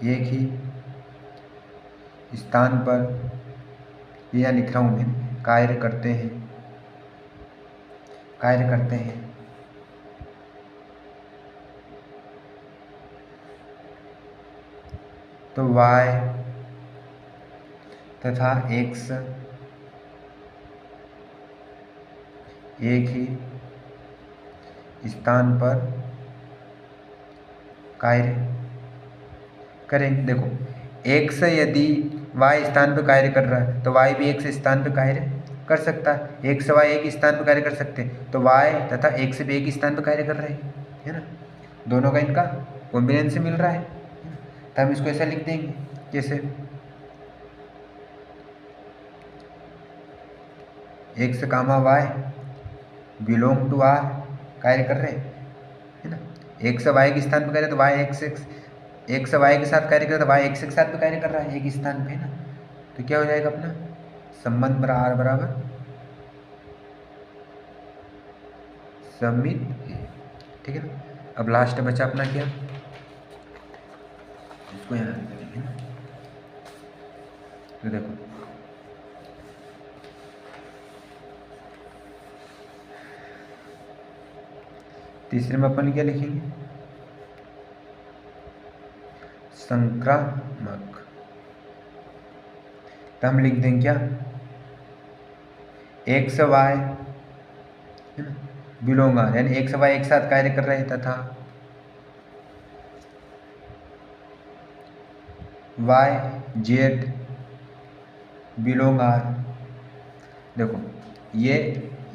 एक ही स्थान पर, यह लिख रहा हूँ मैं, कार्य करते हैं तो y तथा x एक ही स्थान पर कार्य करेंगे। देखो x यदि y स्थान पर कार्य कर रहा है तो y भी एक से स्थान पर कार्य कर सकता है। x y एक स्थान पर कार्य कर सकते हैं तो y तथा x भी एक स्थान पर कार्य कर रहे हैं, है ना। दोनों का इनका कॉम्बिनेशन मिल रहा है, तो हम इसको ऐसा लिख देंगे जैसे x comma y belong to r, कार्य कर रहे हैं, है ना। x y के स्थान पर कार्य तो y x y के साथ कार्य कर रहा है तो y x के साथ भी कार्य कर रहा है एक स्थान पे, है ना। तो क्या हो जाएगा अपना संबंध बराबर r बराबर सम्मित है, ठीक है ना। अब लास्ट बचा अपना क्या, इसको यहाँ करेंगे ना। तो देखो तीसरे में अपन क्या लिखेंगे, संक्रामक। तो हम लिख देंगे क्या, x y, है ना, बिलोंग r, यानी x y एक साथ कार्य कर रहे हैं तथा y z बिलोंग r। देखो ये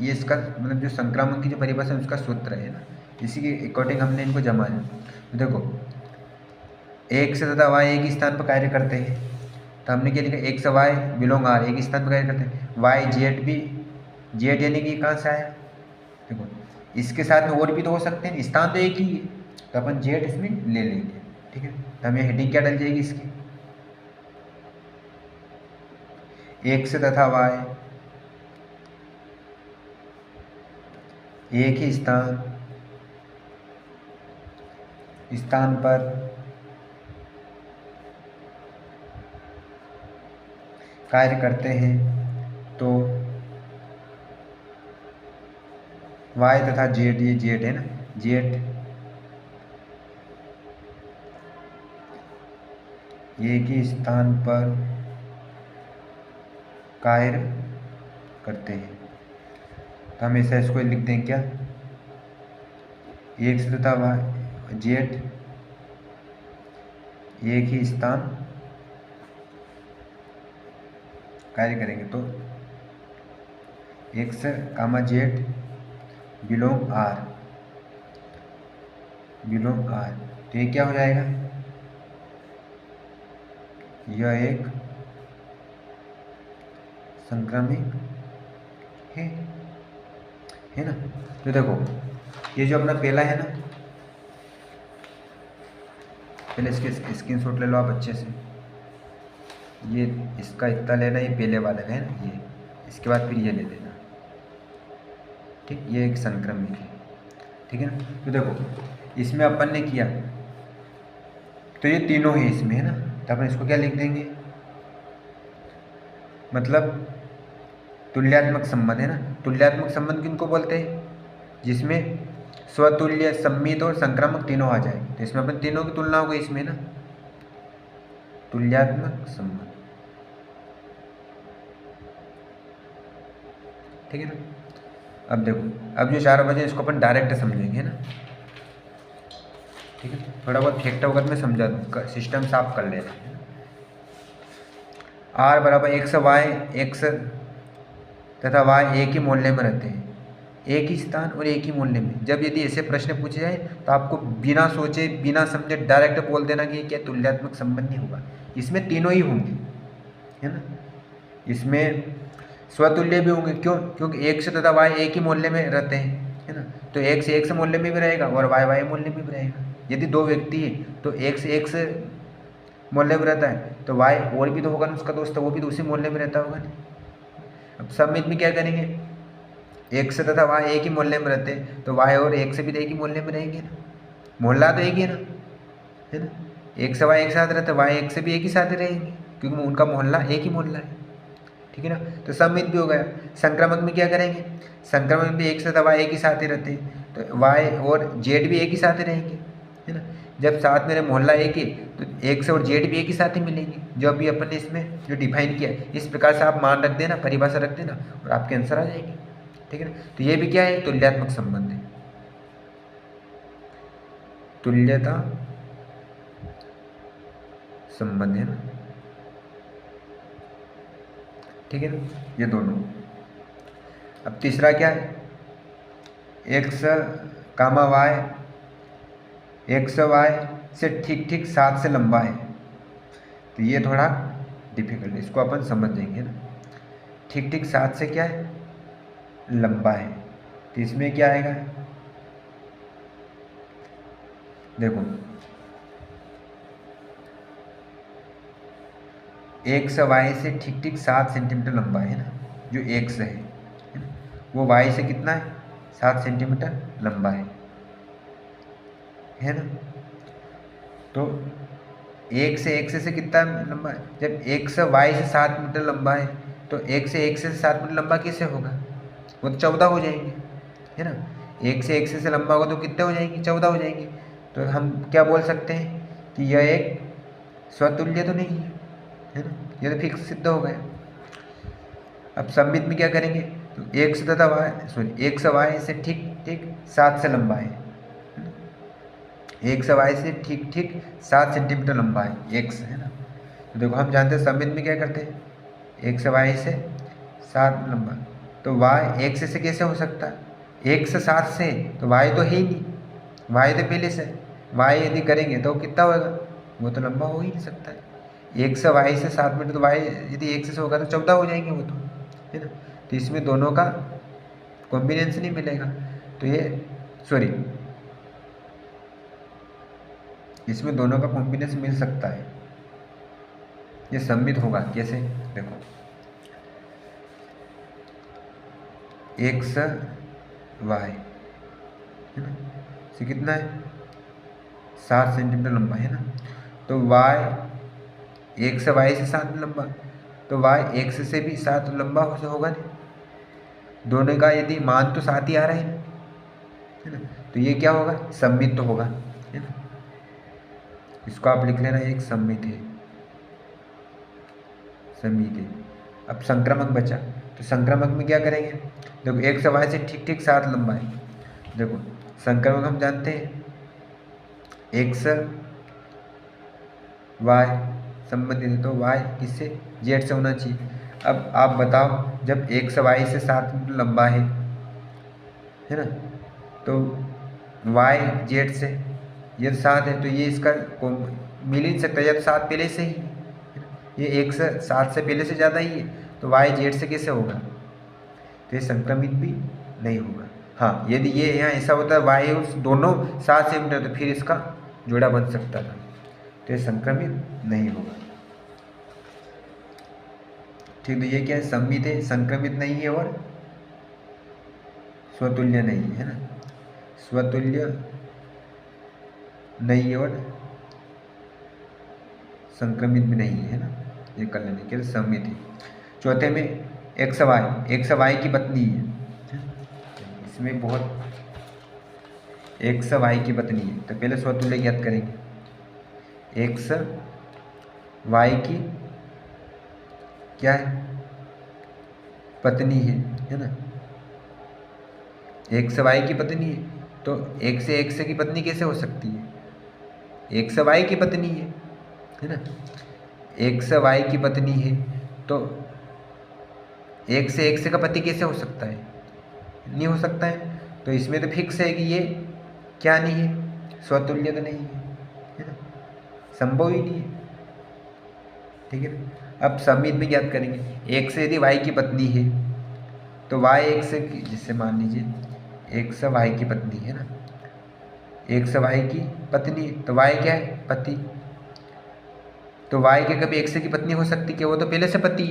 इसका मतलब जो संक्रामक की जो परिभाषा है उसका सूत्र है ना, इसी के अकॉर्डिंग हमने इनको जमा है। तो देखो x तथा y एक स्थान पर कार्य करते हैं तो हमने क्या लिखा, x y बिलोंग r, एक स्थान पर कार्य करते हैं। y z भी, z यानी कि कहाँ से आया, देखो इसके साथ में और भी तो हो सकते हैं, स्थान तो एक ही है तो अपन z इसमें ले लेंगे, ठीक है। तो हमें हेडिंग क्या डल जाएगी इसकी, x तथा y एक ही स्थान पर कार्य करते हैं तो y तथा z, ये z है ना, z एक ही स्थान पर कार्य करते हैं। तो हम ऐसा इसको लिख दें क्या, एक्स तथा वाई जेड एक ही स्थान कार्य करेंगे। तो x comma z belong R, belong R, तो ये क्या हो जाएगा, यह एक संक्रमिक है ना। तो देखो ये जो अपना पहला है ना, पहले इसके स्क्रीनशॉट ले लो आप अच्छे से, ये इसका इतना लेना, ये पहले वाला है ना ये, इसके बाद फिर ये ले लेना, ठीक, ये एक संक्रमिक है, ठीक है ना। तो देखो इसमें अपन ने किया तो ये तीनों है इसमें, है ना, तो अपन इसको क्या लिख देंगे, मतलब तुल्यात्मक संबंध है ना। तुल्यात्मक संबंध किनको बोलते हैं, जिसमें स्वतुल्य, सम्मित और संक्रामक तीनों आ जाए, तो इसमें अपन तीनों की तुलना हो गई इसमें ना, तुल्यात्मक संबंध, ठीक है ना। अब देखो, अब जो 4 बजे इसको अपन डायरेक्ट समझेंगे ना, ठीक है, थोड़ा बहुत फेंकता वक्त में समझा दूँ, सिस्टम साफ कर लेना है। आर बराबर एक्स वाई, एक्स तथा वाई एक ही मोहल्ले में रहते हैं, एक ही स्थान और एक ही मोहल्ले में। जब यदि ऐसे प्रश्न पूछे जाए तो आपको बिना सोचे बिना समझे डायरेक्ट बोल देना कि क्या तुल्यात्मक संबंध नहीं होगा, इसमें तीनों ही होंगे, है ना। इसमें स्वतुल्य भी होंगे, क्यों, क्योंकि एक्स तथा वाई एक ही मोहल्ले में रहते हैं, है ना, तो एक्स एक्स मोहल्ले में भी रहेगा और वाई वाई मोहल्ले में भी रहेगा। यदि दो व्यक्ति है तो एक्स एक्स मोहल्ले में रहता है तो वाई और भी तो होगा ना उसका दोस्त, तो वो भी तो उसी मोहल्ले में रहता होगा नहीं। अब सम्मित में क्या करेंगे, एक्स तथा वाई एक ही मोहल्ले में रहते हैं तो वाई और एक्स भी तो एक ही मोहल्ले में रहेंगे ना, मोहल्ला तो एक ही है ना, है ना। एक्स वाई एक साथ रहते, वाई एक्स भी एक ही साथ रहेंगे क्योंकि उनका मोहल्ला एक ही मोहल्ला है, ठीक है ना। तो सम्मित भी हो गया। संक्रामक में क्या करेंगे, संक्रामक में एक्स तथा वाई एक ही साथ ही रहते हैं तो वाई और जेड भी एक ही साथ ही रहेंगे, है ना। जब साथ में मोहल्ला एक ही तो एक्स और जेड भी एक ही साथ ही मिलेंगे, जो अभी अपन ने इसमें जो डिफाइन किया है। इस प्रकार से आप मान रख देना, परिभाषा रख देना और आपके आंसर आ जाएंगे, ठीक है ना। तो ये भी क्या है, तुल्यात्मक संबंध है, तुल्यता संबंध है ना, ठीक है ना, ये दोनों। अब तीसरा क्या है, x comma Y, x Y से ठीक ठीक 7 से लंबा है, तो ये थोड़ा डिफिकल्ट है, इसको अपन समझेंगे ना। ठीक ठीक 7 से क्या है, लंबा है, तो इसमें क्या आएगा, देखो एक्स वाई से ठीक ठीक 7 सेंटीमीटर लंबा है ना, जो एक्स है ना, वो वाई से कितना है, 7 सेंटीमीटर लंबा है ना। तो एक से एक्स से कितना लंबा है, जब एक्स वाई से 7 मीटर लंबा है तो एक से एक्स से 7 मीटर लंबा कैसे होगा, वो तो 14 हो जाएंगे, है ना। एक से एक्स से लंबा होगा तो कितने हो जाएंगे, 14 हो जाएंगे। तो हम क्या बोल सकते हैं कि यह एक स्वतुल्य तो नहीं है ना, ये तो फिक्स सिद्ध हो गया। अब सम्मित में क्या करेंगे, तो एक्स तथा वाई, सॉरी एक्स वाई से ठीक ठीक 7 से लंबा है, एक्स वाई से ठीक ठीक 7 सेंटीमीटर लंबा है एक्स, है ना। तो देखो हम जानते हैं सम्मित में क्या करते हैं, एक्स वाई से 7 लंबा, तो वाई एक्स से कैसे हो सकता है, एक्स 7 से, तो वाई तो है ही नहीं, वाई तो पहले से, वाई यदि करेंगे तो कितना होगा, वो तो लंबा हो ही नहीं सकता है। एक्स वाई से 7 मीटर, तो वाई यदि एक्स से होगा तो 14 हो जाएंगे वो तो, है ना। तो इसमें दोनों का कॉम्बिनेशन नहीं मिलेगा, तो ये सॉरी इसमें दोनों का कॉम्बिनेशन मिल सकता है, ये सम्मित होगा कैसे, देखो एक्स वाई है ना, से कितना है 7 सेंटीमीटर लंबा है ना, तो वाई एक्स वाई से 7 लंबा, तो वाई एक्स से भी 7 लंबा होगा नहीं, दोनों का यदि मान तो 7 ही आ रहा है ना, तो ये क्या होगा, सम्मित तो होगा, है ना। इसको आप लिख लेना, एक सम्मित है, समिति। अब संक्रामक बचा, तो संक्रामक में क्या करेंगे? देखो x y से ठीक ठीक 7 लंबा है। देखो संक्रामक हम जानते हैं x y संबंधित है, तो y किससे? z से होना चाहिए। अब आप बताओ, जब x y से 7 लंबा है ना, तो y z से ये 7 है, तो ये इसका मिल ही नहीं सकता, या तो 7 पहले से ही, ये x 7 से पहले से ज़्यादा ही है, तो y z से कैसे होगा? तो ये संक्रमित भी नहीं होगा। हाँ, यदि ये यहाँ ऐसा होता है y उस दोनों 7 सेंटीमीटर, तो फिर इसका जोड़ा बन सकता था, तो ये संक्रमित नहीं होगा। ठीक, तो ये क्या है? सममित है, संक्रमित नहीं है और स्वतुल्य नहीं है ना, स्वतुल्य नहीं और संक्रमित भी नहीं है ना, ये कर लेने के लिए सममित है। चौथे में एक्स वाई की पत्नी है, इसमें बहुत एक्स वाई की पत्नी है, तो पहले स्वतुल्य ज्ञात करेंगे। एक्स वाई की क्या है? पत्नी है ना, एक्स वाई की पत्नी है, तो एक्स की पत्नी कैसे हो सकती है? एक्स वाई की पत्नी है ना, एक्स वाई की पत्नी है, तो एक्स का पति कैसे हो सकता है? नहीं हो सकता है, तो इसमें तो फिक्स है कि ये क्या नहीं है? स्वतुल्य तो नहीं है ना, संभव ही नहीं है। ठीक है ना, अब सममित में ज्ञात करेंगे। एक्स यदि वाई की पत्नी है, तो वाई एक्स की, जिससे मान लीजिए एक्स वाई की पत्नी है ना, एक्स वाई की पत्नी है, तो वाई क्या है? पति। तो वाई के कभी एक्स की पत्नी हो सकती क्या? वो तो पहले से पति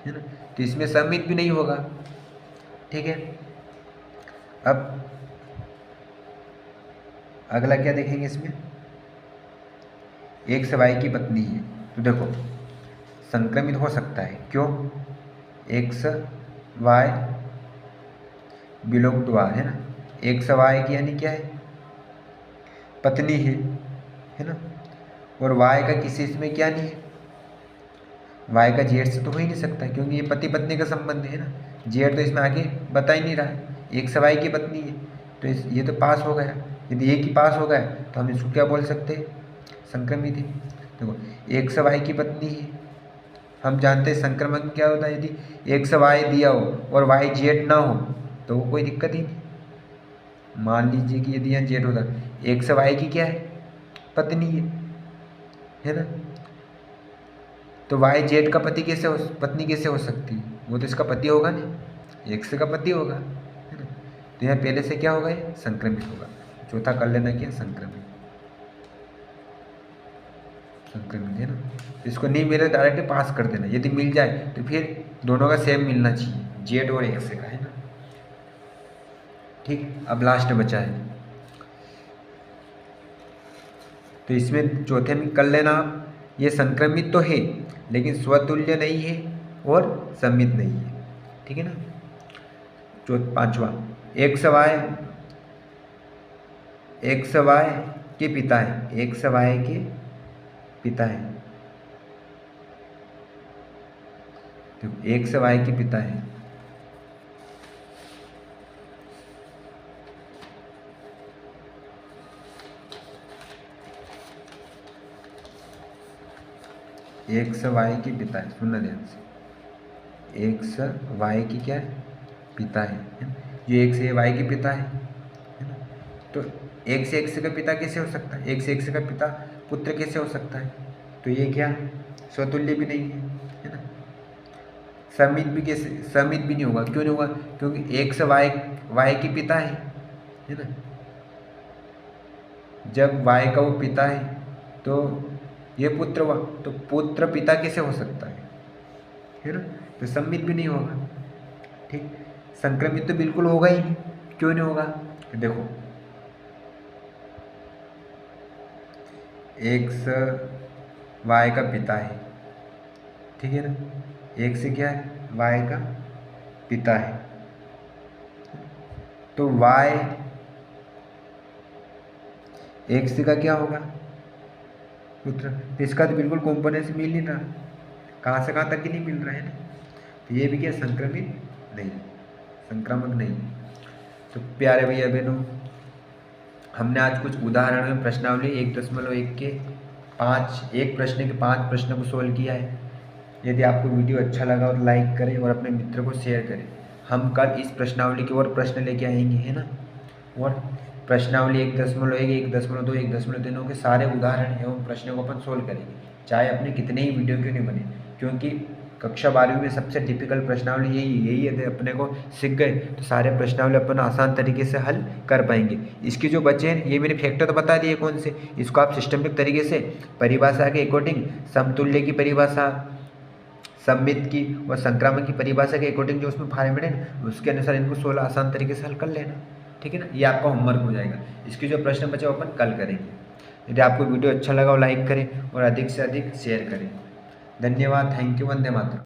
है ना, तो इसमें सममित भी नहीं होगा। ठीक है, अब अगला क्या देखेंगे इसमें? एक्स वाई की पत्नी है, तो देखो संक्रमित हो सकता है, क्यों? X y belong to R है ना, एक्स वाई की यानी क्या है? पत्नी है ना, और वाई का किसी इसमें क्या नहीं है? वाई का जेड से तो हो ही नहीं सकता, क्योंकि ये पति पत्नी का संबंध है ना, जेड तो इसमें आगे बता ही नहीं रहा है। एक्स वाई की पत्नी है, तो ये तो पास हो गया। यदि एक ही पास हो गया तो हम इसको क्या बोल सकते हैं? संक्रमित है। देखो एक्स वाई की पत्नी है, हम जानते हैं संक्रमण क्या होता है, यदि एक्स वाई दिया हो और वाई जेड ना हो तो वो कोई दिक्कत ही नहीं। मान लीजिए कि यदि यहाँ जेड होता, एक्स वाई की क्या है? पत्नी है ना, तो वाई जेड का पत्नी कैसे हो सकती है? वो तो इसका पति होगा नहीं, एक्स का पति होगा है ना, तो यहाँ पहले से क्या होगा? ये संक्रमित होगा। चौथा कर लेना क्या? संक्रमित है ना, इसको नहीं मिले डायरेक्ट पास कर देना, यदि मिल जाए तो फिर दोनों का सेम मिलना चाहिए, जेड और एक्स का है ना। ठीक, अब लास्ट बचा है, तो इसमें चौथे में कर लेना आप, ये संक्रमित तो है लेकिन स्वतुल्य नहीं है और सममित नहीं है। ठीक है ना। पांचवा, एक्स वाई के पिता है, एक्स वाई के पिता है, तो एक्स वाई के पिता है, एक्स वाई के पिता है, सुनना ध्यान से, एक्स वाई की क्या है? पिता है। ये एक्स ये वाई के पिता है ना, तो एक्स का पिता कैसे हो सकता है? एक्स का पिता पुत्र कैसे हो सकता है? तो ये क्या? स्वतुल्य भी नहीं है ना, सममित भी कैसे? सममित भी नहीं होगा। क्यों नहीं होगा? क्योंकि एक्स वाई के पिता है ना, जब वाई का वो पिता है तो ये पुत्र हुआ, तो पुत्र पिता कैसे हो सकता है ना, तो सममित भी नहीं होगा। ठीक, संक्रमित तो बिल्कुल होगा ही नहीं। क्यों नहीं होगा? देखो एक्स वाई का पिता है, ठीक है ना, एक्स क्या है? वाई का पिता है, तो वाई एक्स का क्या होगा? पुत्र। तो इसका तो बिल्कुल कॉम्पोनेंस मिल नहीं रहा, कहाँ से कहाँ तक ही नहीं मिल रहा है ना, तो ये भी क्या संक्रमित नहीं, संक्रामक नहीं। तो प्यारे भैया बहनों, हमने आज कुछ उदाहरण में प्रश्नावली 1.1 के 5, एक प्रश्न के 5 प्रश्नों को सोल्व किया है। यदि आपको वीडियो अच्छा लगा और लाइक करें और अपने मित्र को शेयर करें। हम कल इस प्रश्नावली के और प्रश्न लेके आएंगे, है ना, और प्रश्नावली 1.1, 1.2, 1.3 के सारे उदाहरण एवं प्रश्नों को अपन सोल्व करेंगे, चाहे अपने कितने ही वीडियो क्यों नहीं बने, क्योंकि कक्षा 12वीं में सबसे टिपिकल प्रश्नावली यही है। अपने को सीख गए तो सारे प्रश्नावली अपन आसान तरीके से हल कर पाएंगे। इसके जो बचे हैं ये मैंने फैक्टर तो बता दिए कौन से, इसको आप सिस्टमेटिक तरीके से परिभाषा के अकॉर्डिंग, समतुल्य की परिभाषा, सम्मित की और संक्रामक की परिभाषा के अकॉर्डिंग जो उसमें फॉर्मेट है उसके अनुसार इनको 16 आसान तरीके से हल कर लेना, ठीक है ना। ये आपका होमवर्क हो जाएगा। इसके जो प्रश्न बचे वो अपन कल करेंगे। यदि आपको वीडियो अच्छा लगा हो लाइक करें और अधिक से अधिक शेयर करें। धन्यवाद, थैंक यू, वंदे मातरम।